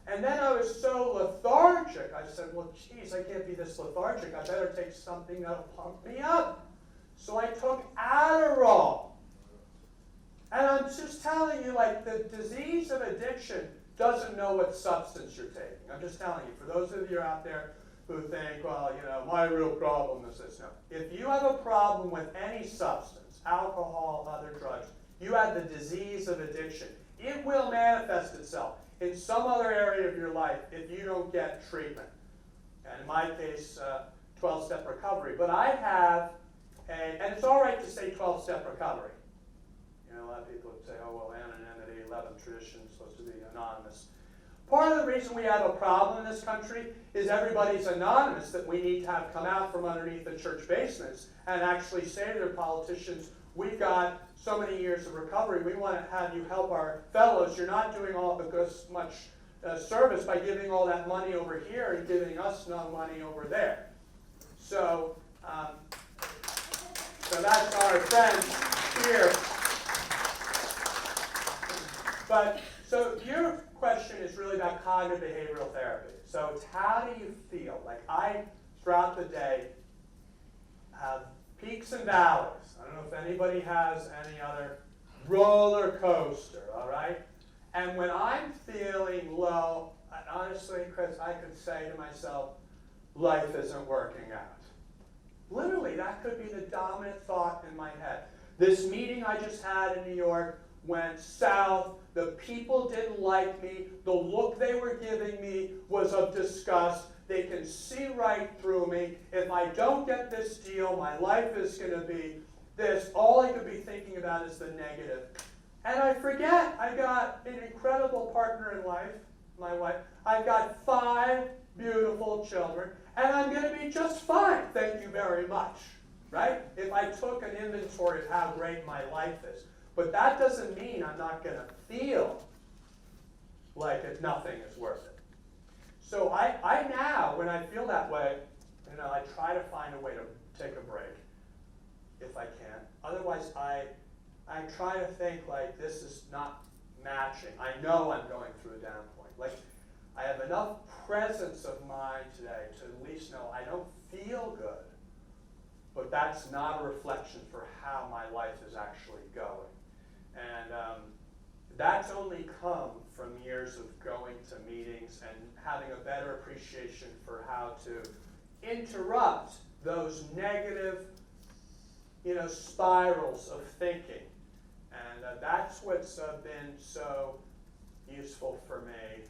C: And then I was so lethargic, I said, well, geez, I can't be this lethargic, I better take something that'll pump me up. So I took Adderall. And I'm just telling you, the disease of addiction doesn't know what substance you're taking. I'm just telling you, for those of you out there who think, well, my real problem is this. No. If you have a problem with any substance, alcohol, other drugs, you have the disease of addiction. It will manifest itself in some other area of your life if you don't get treatment. And in my case, 12-step recovery. But I have and it's all right to say 12-step recovery. A lot of people would say, oh, well, anonymity, 11 traditions, supposed to be anonymous. Part of the reason we have a problem in this country is everybody's anonymous that we need to have come out from underneath the church basements and actually say to their politicians, we've got so many years of recovery, we want to have you help our fellows. You're not doing all much service by giving all that money over here and giving us no money over there. So, so that's our friends here. But, so your question is really about cognitive behavioral therapy. So it's how do you feel? I, throughout the day, have peaks and valleys. I don't know if anybody has any other roller coaster, all right? And when I'm feeling low, honestly, Chris, I could say to myself, life isn't working out. Literally, that could be the dominant thought in my head. This meeting I just had in New York went south. The people didn't like me. The look they were giving me was of disgust. They can see right through me. If I don't get this deal, my life is going to be this. All I could be thinking about is the negative. And I forget I got an incredible partner in life, my wife. I've got 5 beautiful children, and I'm going to be just fine. Thank you very much. Right? If I took an inventory of how great my life is. But that doesn't mean I'm not going to feel like nothing is worth it. So I now, when I feel that way, I try to find a way to take a break, if I can. Otherwise, I try to think this is not matching. I know I'm going through a down point. I have enough presence of mind today to at least know I don't feel good, but that's not a reflection for how my life is actually going. And that's only come from years of going to meetings and having a better appreciation for how to interrupt those negative, spirals of thinking. And that's what's been so useful for me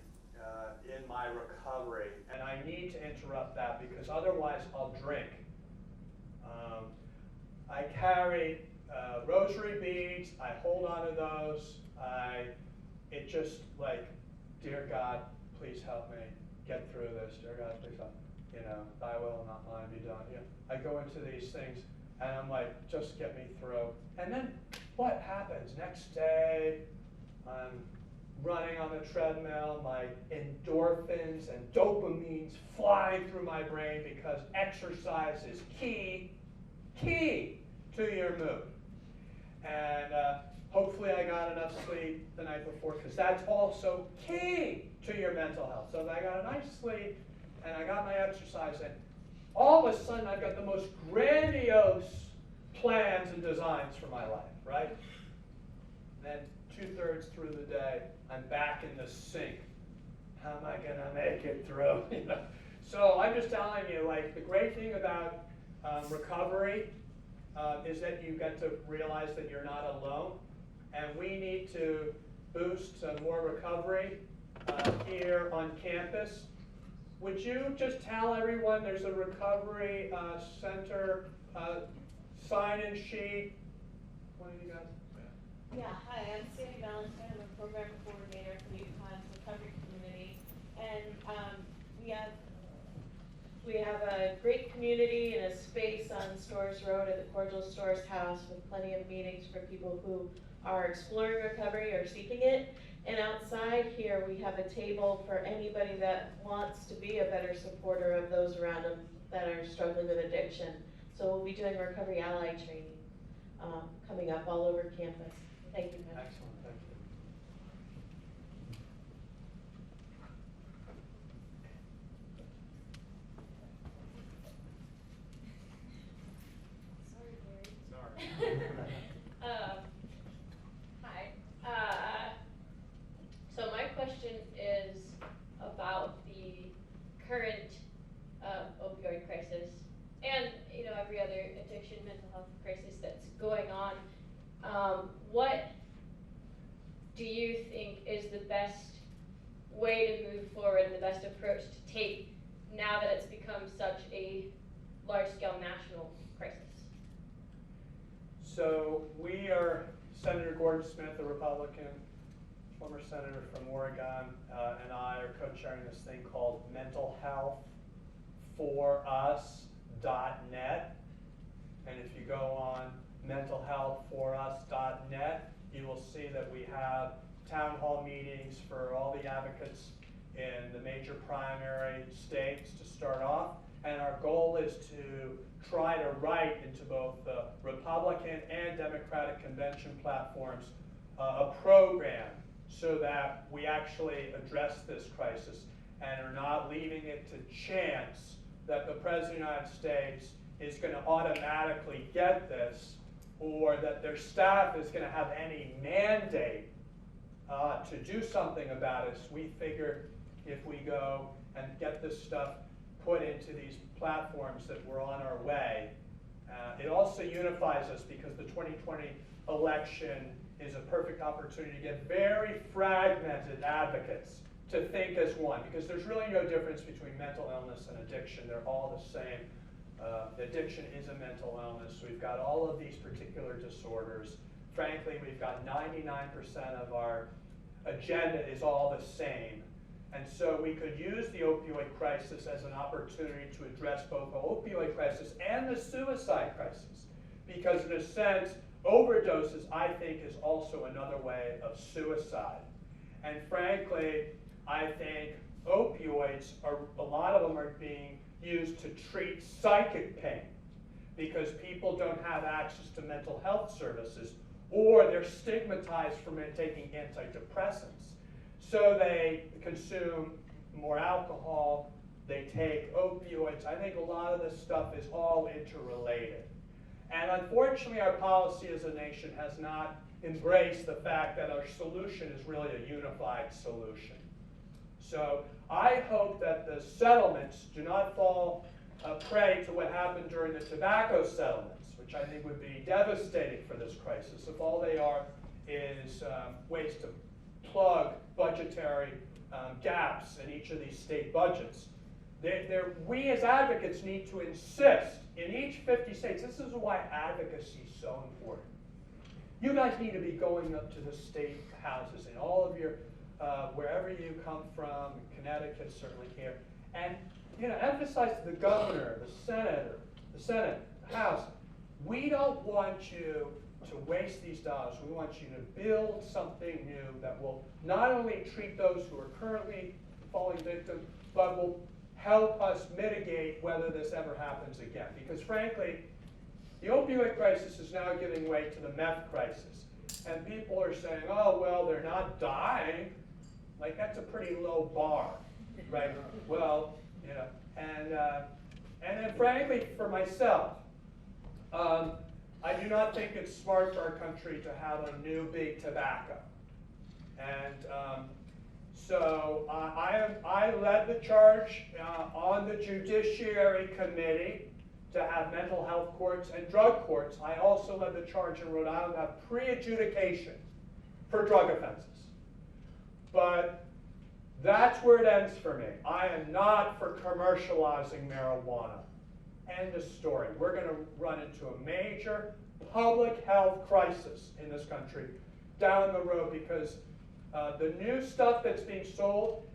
C: in my recovery. And I need to interrupt that because otherwise I'll drink. I carry rosary beads, I hold on to those, it just dear God, please help me get through this, dear God, please help, thy will, not mine, be done. I go into these things and I'm just get me through. And then what happens? Next day, I'm running on the treadmill, my endorphins and dopamines flying through my brain because exercise is key to your mood. And hopefully I got enough sleep the night before, because that's also key to your mental health. So if I got a nice sleep and I got my exercise in, all of a sudden I've got the most grandiose plans and designs for my life, right? Then 2/3 through the day, I'm back in the sink. How am I gonna make it through? You know? So I'm just telling you, like, the great thing about recovery is that you get to realize that you're not alone. And we need to boost more recovery here on campus. Would you just tell everyone there's a recovery center sign-in sheet? What do you guys?
E: Yeah, hi, I'm Sandy Valentine. I'm a program coordinator for UConn's recovery community. And we have a great community and a space on Storrs Road at the Cordial Storrs House with plenty of meetings for people who are exploring recovery or seeking it. And outside here, we have a table for anybody that wants to be a better supporter of those around them that are struggling with addiction. So we'll be doing recovery ally training coming up all over campus. Thank you, Ken.
C: Excellent, thank you.
E: Sorry, Gary. Hi. So my question is about the current opioid crisis and, you know, every other addiction, mental health crisis that's going on. What do you think is the best way to move forward, the best approach to take now that it's become such a large-scale national crisis?
C: So we are, Senator Gordon Smith, a Republican, former senator from Oregon, and I are co-chairing this thing called mentalhealthforus.net. And if you go on mentalhealthforus.net, you will see that we have town hall meetings for all the advocates in the major primary states to start off. And our goal is to try to write into both the Republican and Democratic convention platforms a program so that we actually address this crisis and are not leaving it to chance that the President of the United States is going to automatically get this, or that their staff is going to have any mandate to do something about it. So we figure if we go and get this stuff put into these platforms that we're on our way. It also unifies us because the 2020 election is a perfect opportunity to get very fragmented advocates to think as one, because there's really no difference between mental illness and addiction. They're all the same. Addiction is a mental illness. We've got all of these particular disorders. Frankly, we've got 99% of our agenda is all the same. And so we could use the opioid crisis as an opportunity to address both the opioid crisis and the suicide crisis. Because in a sense, overdoses, I think, is also another way of suicide. And frankly, I think opioids, a lot of them are being used to treat psychic pain because people don't have access to mental health services, or they're stigmatized from taking antidepressants. So they consume more alcohol, they take opioids. I think a lot of this stuff is all interrelated. And unfortunately, our policy as a nation has not embraced the fact that our solution is really a unified solution. So I hope that the settlements do not fall prey to what happened during the tobacco settlements, which I think would be devastating for this crisis if all they are is ways to plug budgetary gaps in each of these state budgets. We as advocates need to insist in each 50 states, this is why advocacy is so important. You guys need to be going up to the state houses in all of your, wherever you come from, Connecticut, certainly here, and emphasize to the governor, the senator, the Senate, the House, we don't want you to waste these dollars. We want you to build something new that will not only treat those who are currently falling victim, but will help us mitigate whether this ever happens again. Because frankly, the opioid crisis is now giving way to the meth crisis. And people are saying, oh, well, they're not dying. Like, that's a pretty low bar, right? Well, you know, and then frankly, for myself, I do not think it's smart for our country to have a new big tobacco. And so I led the charge on the Judiciary Committee to have mental health courts and drug courts. I also led the charge in Rhode Island to have pre-adjudication for drug offenses. But that's where it ends for me. I am not for commercializing marijuana. End of story. We're going to run into a major public health crisis in this country down the road because the new stuff that's being sold,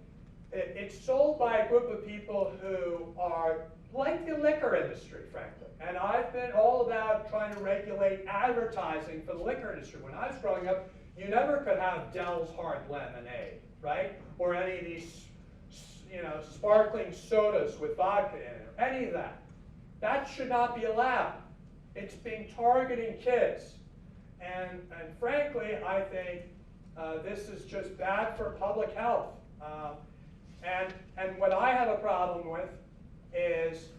C: it's sold by a group of people who are like the liquor industry, frankly. And I've been all about trying to regulate advertising for the liquor industry. When I was growing up, you never could have Dell's Hard Lemonade, right? Or any of these, you know, sparkling sodas with vodka in it, or any of that. That should not be allowed. It's being targeting kids. And frankly, I think this is just bad for public health. And what I have a problem with is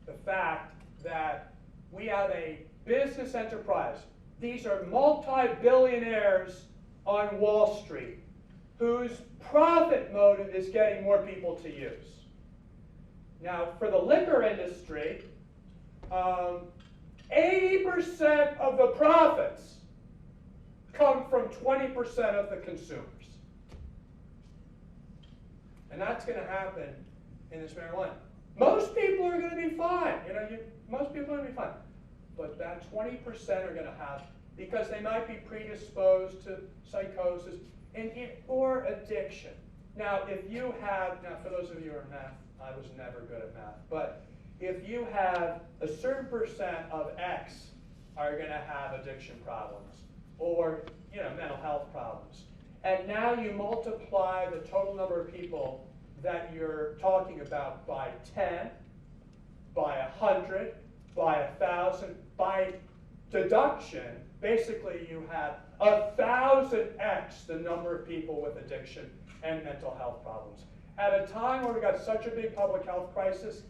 C: the fact that we have a business enterprise. These are multi-billionaires on Wall Street whose profit motive is getting more people to use. Now, for the liquor industry, 80% of the profits come from 20% of the consumers. And that's going to happen in this marijuana. Most people are going to be fine. You know, most people are going to be fine. But that 20% are going to have, because they might be predisposed to psychosis or addiction. Now, if you have, now for those of you who are in math, I was never good at math, but if you have a certain percent of X are going to have addiction problems or, you know, mental health problems. And now you multiply the total number of people that you're talking about by 10, by 100, by 1,000, by deduction, basically you have 1,000x the number of people with addiction and mental health problems. At a time where we've got such a big public health crisis,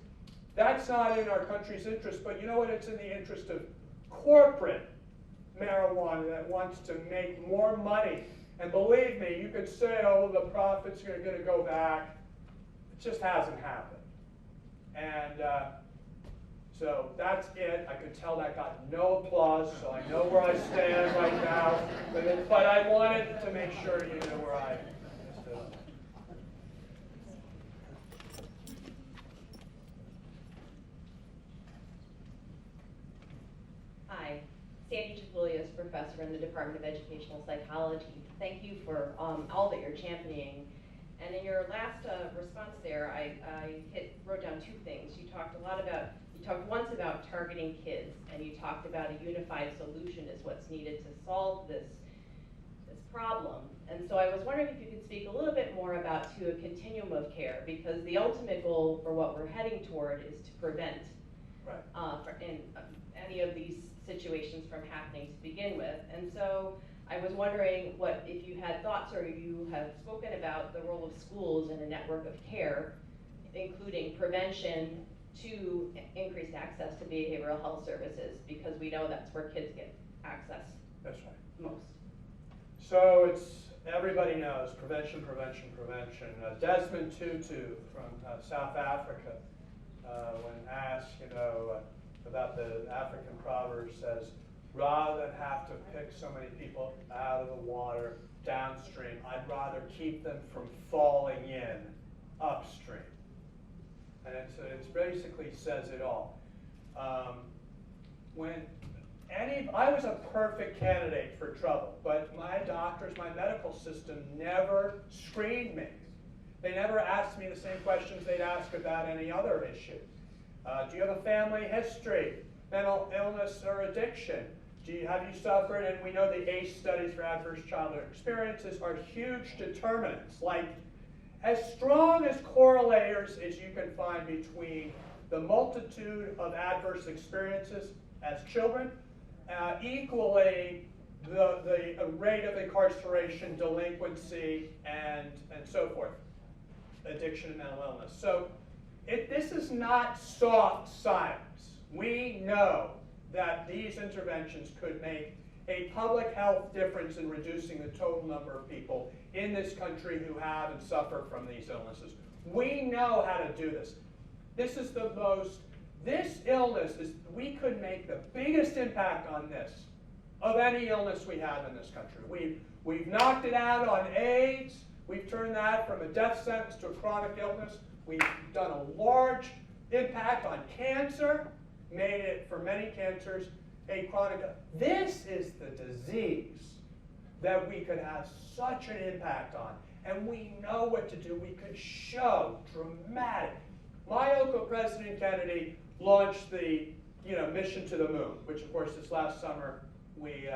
C: that's not in our country's interest, but you know what? It's in the interest of corporate marijuana that wants to make more money. And believe me, you could say, oh, the profits are going to go back. It just hasn't happened. And so that's it. I could tell that got no applause, so I know where I stand right now. But I wanted to make sure you know where I stood.
F: Hi, Sandy Chifilius, professor in the Department of Educational Psychology. Thank you for all that you're championing. And in your last response there, I wrote down two things. You talked once about targeting kids, and you talked about a unified solution is what's needed to solve this problem. And so I was wondering if you could speak a little bit more about to a continuum of care, because the ultimate goal for what we're heading toward is to prevent any of these situations from happening to begin with. And so I was wondering if you had thoughts, or you have spoken about the role of schools in a network of care, including prevention to increase access to behavioral health services, because we know that's where kids get access.
C: That's right.
F: Most.
C: So everybody knows prevention, prevention, prevention. Desmond Tutu from South Africa, when asked, about the African proverb, says, rather than have to pick so many people out of the water downstream, I'd rather keep them from falling in upstream. And it basically says it all. I was a perfect candidate for trouble, but my doctors, my medical system never screened me. They never asked me the same questions they'd ask about any other issue. Do you have a family history, mental illness or addiction? Have you suffered? And we know the ACE studies for adverse childhood experiences are huge determinants, like as strong as correlators as you can find between the multitude of adverse experiences as children, equally the rate of incarceration, delinquency, and so forth, addiction and mental illness. So this is not soft science. We know that these interventions could make a public health difference in reducing the total number of people in this country who have and suffer from these illnesses. We know how to do this. This illness we could make the biggest impact on this of any illness we have in this country. We've knocked it out on AIDS. We've turned that from a death sentence to a chronic illness. We've done a large impact on cancer, made it for many cancers a chronic. This is the disease that we could have such an impact on, and we know what to do. We could show dramatic. My uncle, President Kennedy, launched the mission to the moon, which of course this last summer we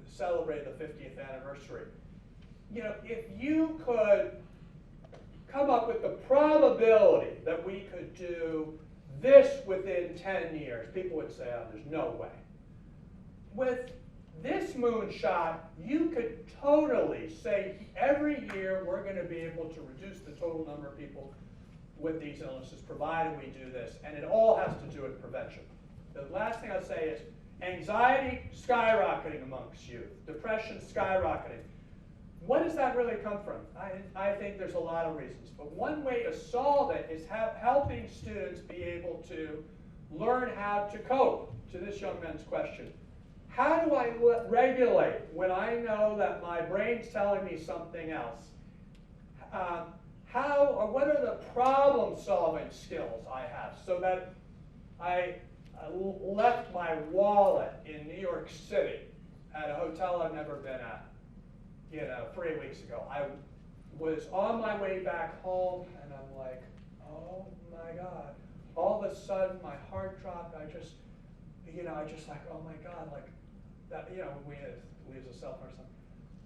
C: celebrated the 50th anniversary. If you could come up with the probability that we could do this within 10 years, people would say, oh, there's no way. With this moonshot, you could totally say every year we're going to be able to reduce the total number of people with these illnesses, provided we do this. And it all has to do with prevention. The last thing I'll say is anxiety skyrocketing amongst youth, depression skyrocketing. What does that really come from? I think there's a lot of reasons. But one way to solve it is helping students be able to learn how to cope. To this young man's question, how do I regulate when I know that my brain's telling me something else? What are the problem-solving skills I have so that I left my wallet in New York City at a hotel I've never been at, 3 weeks ago. I was on my way back home, and I'm like, oh my God. All of a sudden, my heart dropped. I just like, oh my God, like that, we use a cell phone or something.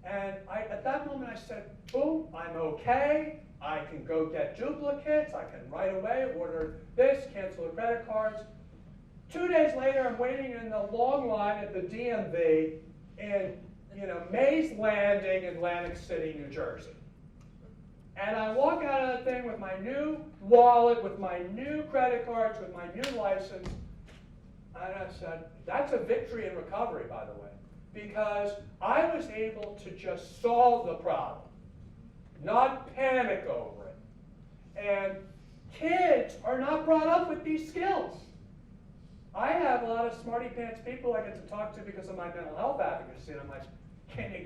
C: And at that moment, I said, boom, I'm okay. I can go get duplicates. I can right away order this, cancel the credit cards. 2 days later, I'm waiting in the long line at the DMV in Mays Landing, Atlantic City, New Jersey. And I walk out of the thing with my new wallet, with my new credit cards, with my new license. And I said, that's a victory in recovery, by the way, because I was able to just solve the problem, not panic over it. And kids are not brought up with these skills. I have a lot of smarty pants people I get to talk to because of my mental health advocacy, and I'm like, can you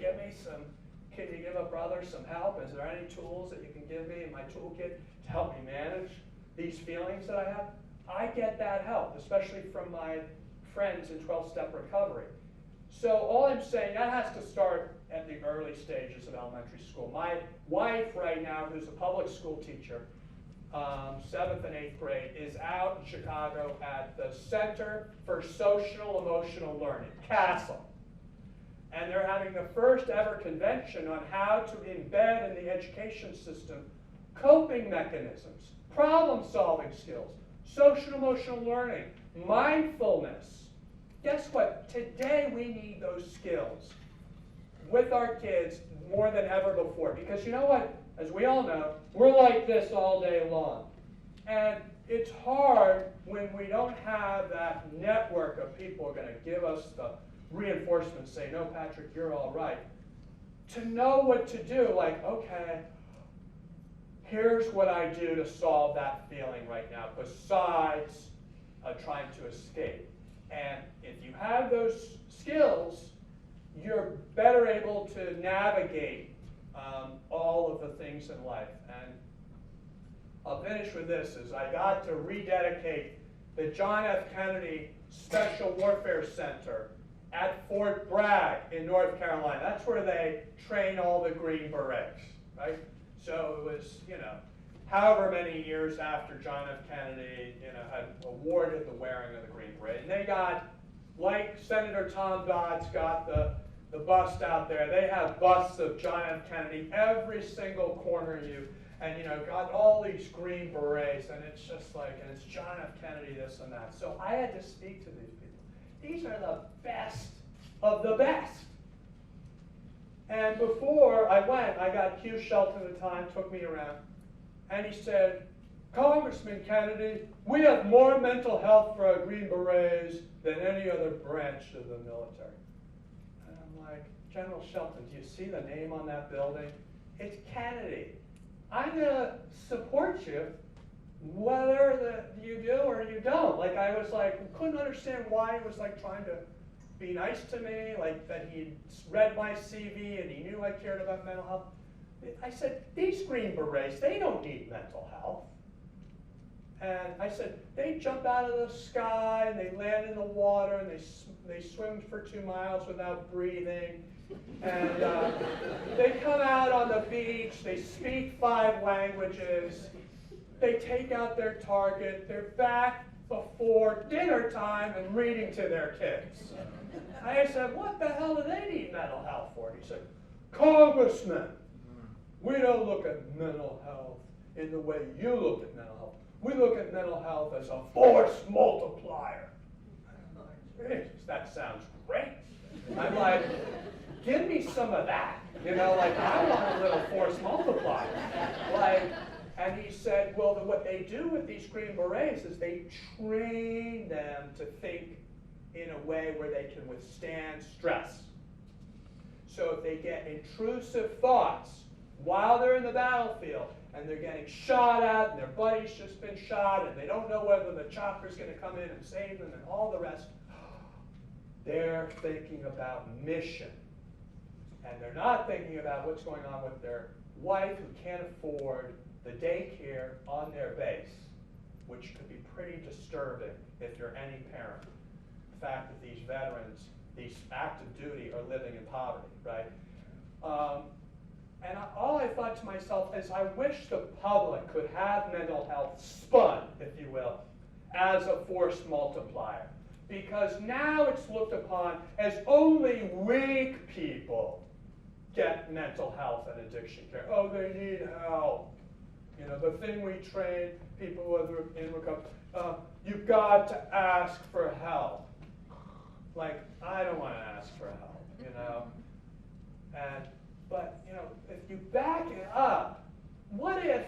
C: give a brother some help? Is there any tools that you can give me in my toolkit to help me manage these feelings that I have? I get that help, especially from my friends in 12-step recovery. So all I'm saying, that has to start at the early stages of elementary school. My wife right now, who's a public school teacher, 7th and 8th grade, is out in Chicago at the Center for Social Emotional Learning, CASEL. And they're having the first ever convention on how to embed in the education system coping mechanisms, problem-solving skills, social emotional learning, mindfulness. Guess what? Today we need those skills with our kids more than ever before. Because you know what? As we all know, we're like this all day long. And it's hard when we don't have that network of people who are going to give us the reinforcement, say, no, Patrick, you're all right. To know what to do, like, okay, here's what I do to solve that feeling right now, besides trying to escape. And if you have those skills, you're better able to navigate all of the things in life. And I'll finish with this, is I got to rededicate the John F. Kennedy Special Warfare Center at Fort Bragg in North Carolina. That's where they train all the Green Berets, right? So it was, however many years after John F. Kennedy, had awarded the wearing of the Green Beret. And they got, like Senator Tom Dodd's got the bust out there, they have busts of John F. Kennedy every single corner and got all these Green Berets, and it's just like, and it's John F. Kennedy, this and that. So I had to speak to these people. these are the best of the best. And before I went, I got Hugh Shelton at the time, took me around, and he said, Congressman Kennedy, we have more mental health for our Green Berets than any other branch of the military. And I'm like, General Shelton, do you see the name on that building? It's Kennedy. I'm going to support you whether you do or you don't. Like, I was like, couldn't understand why he was like trying to be nice to me, like that he'd read my CV and he knew I cared about mental health. I said, these Green Berets, they don't need mental health. And I said, they jump out of the sky and they land in the water and they swim for 2 miles without breathing. And they come out on the beach, they speak 5 languages, they take out their target, they're back before dinner time and reading to their kids. I said, what the hell do they need mental health for? He said, Congressman, we don't look at mental health in the way you look at mental health. We look at mental health as a force multiplier. I'm like, Jesus, that sounds great. I'm like, give me some of that. You know, like, I want a little force multiplier. Like, and he said, well, what they do with these Green Berets is they train them to think in a way where they can withstand stress. So if they get intrusive thoughts while they're in the battlefield and they're getting shot at and their buddy's just been shot and they don't know whether the chopper's going to come in and save them and all the rest, they're thinking about mission. And they're not thinking about what's going on with their wife who can't afford the daycare on their base, which could be pretty disturbing if you're any parent. The fact that these veterans, these active duty, are living in poverty, right? All I thought to myself is, I wish the public could have mental health spun, if you will, as a force multiplier. Because now it's looked upon as only weak people get mental health and addiction care. Oh, they need help. You know, the thing we train people who are in recovery, you've got to ask for help. Like, I don't want to ask for help, you know. But, you know, if you back it up, what if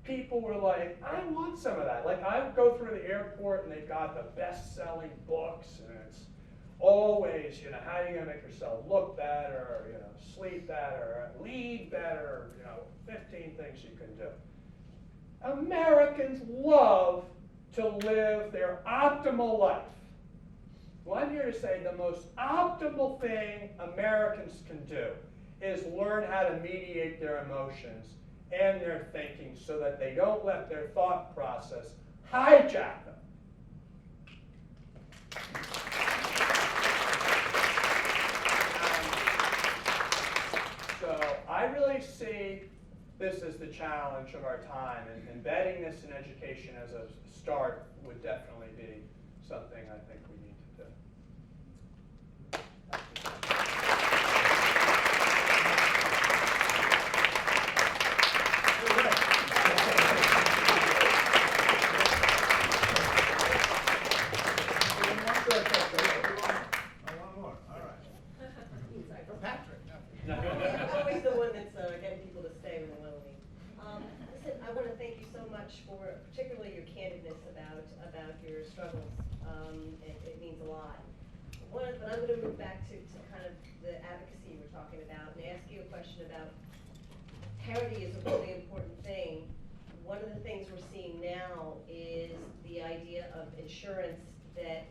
C: people were like, I want some of that. Like, I would go through the airport and they've got the best-selling books, and it's always, you know, how are you going to make yourself look better, or, you know, sleep better, lead better, you know, 15 things you can do. Americans love to live their optimal life. Well, I'm here to say the most optimal thing Americans can do is learn how to mediate their emotions and their thinking so that they don't let their thought process hijack them. So I really see this as the challenge of our time, and embedding this in education as a start would definitely be something I think we need to do.
F: Always the one that's getting people to stay when they want to leave. Listen, I want to thank you so much for particularly your candidness about your struggles. It means a lot. But I'm going to move back to kind of the advocacy we're talking about and ask you a question about parity is a really important thing. One of the things we're seeing now is the idea of insurance that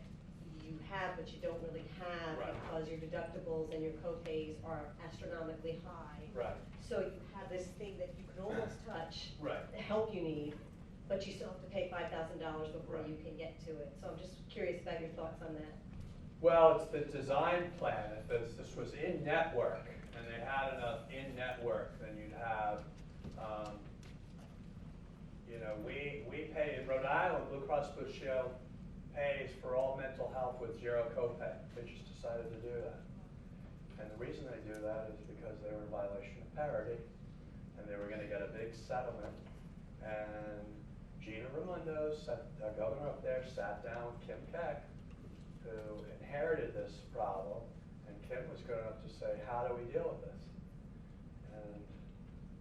F: you have but you don't really have,
C: right,
F: because your deductibles and your co-pays are astronomically high.
C: Right.
F: So you have this thing that you can almost touch,
C: Right.
F: the help you need, but you still have to pay $5,000 before
C: Right.
F: you can get to it. So I'm just curious about your thoughts on that.
C: Well, it's the design plan. If this was in-network and they had enough in-network, then you'd have, you know, we pay in Rhode Island, Blue Cross Blue Shield pays for all mental health with zero copay. They just decided to do that. And the reason they do that is because they were in violation of parity, and they were going to get a big settlement. And Gina Raimondo, the governor up there, sat down with Kim Keck, who inherited inherited this problem, and Kim was good enough to say, how do we deal with this? And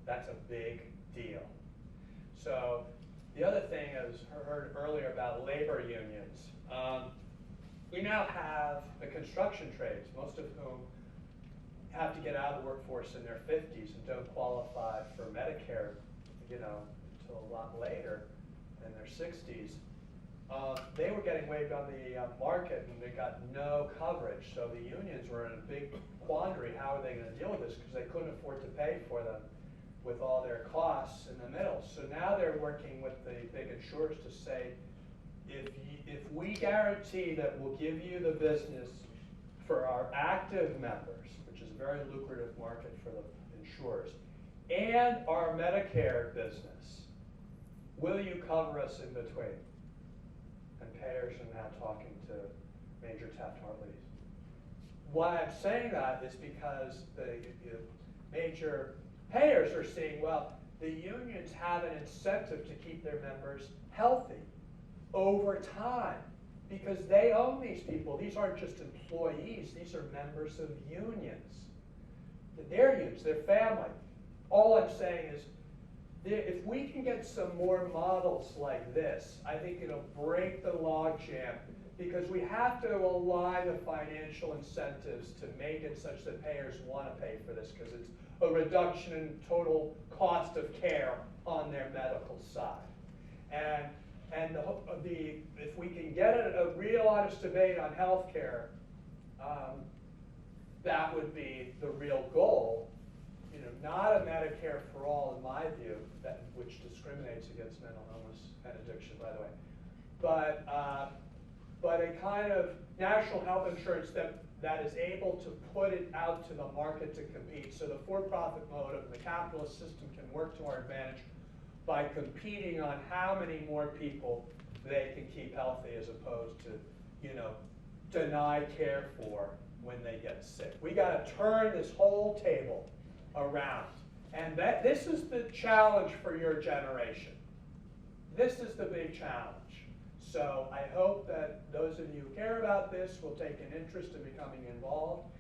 C: that's a big deal. So the other thing is, heard earlier about labor unions. We now have the construction trades, most of whom have to get out of the workforce in their 50s and don't qualify for Medicare, until a lot later in their 60s. They were getting waived on the market, and they got no coverage. So the unions were in a big quandary. How are they going to deal with this? Because they couldn't afford to pay for them with all their costs in the middle. So now they're working with the big insurers to say, if we guarantee that we'll give you the business for our active members, which is a very lucrative market for the insurers, and our Medicare business, will you cover us in between? And payers are now talking to major Taft-Hartley's. Why I'm saying that is because the major payers are seeing, well, the unions have an incentive to keep their members healthy over time because they own these people. These aren't just employees, these are members of unions. They're unions, they're family. All I'm saying is, if we can get some more models like this, I think it'll break the logjam, because we have to align the financial incentives to make it such that payers want to pay for this, because it's a reduction in total cost of care on their medical side. And if we can get a real honest debate on health care, that would be the real goal. Not a Medicare for all, in my view, which discriminates against mental illness and addiction, by the way, but a kind of national health insurance that is able to put it out to the market to compete, so the for-profit mode of the capitalist system can work to our advantage by competing on how many more people they can keep healthy, as opposed to, deny care for when they get sick. We got to turn this whole table around. And this is the challenge for your generation. This is the big challenge. So I hope that those of you who care about this will take an interest in becoming involved.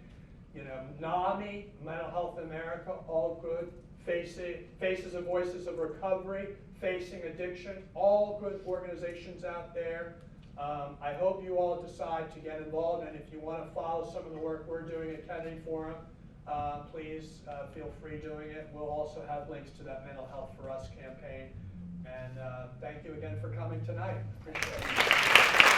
C: NAMI, Mental Health America, all good. Faces and Voices of Recovery, Facing Addiction, all good organizations out there. I hope you all decide to get involved, and if you want to follow some of the work we're doing at Kennedy Forum, please feel free doing it. We'll also have links to that Mental Health for Us campaign. And thank you again for coming tonight. Appreciate it.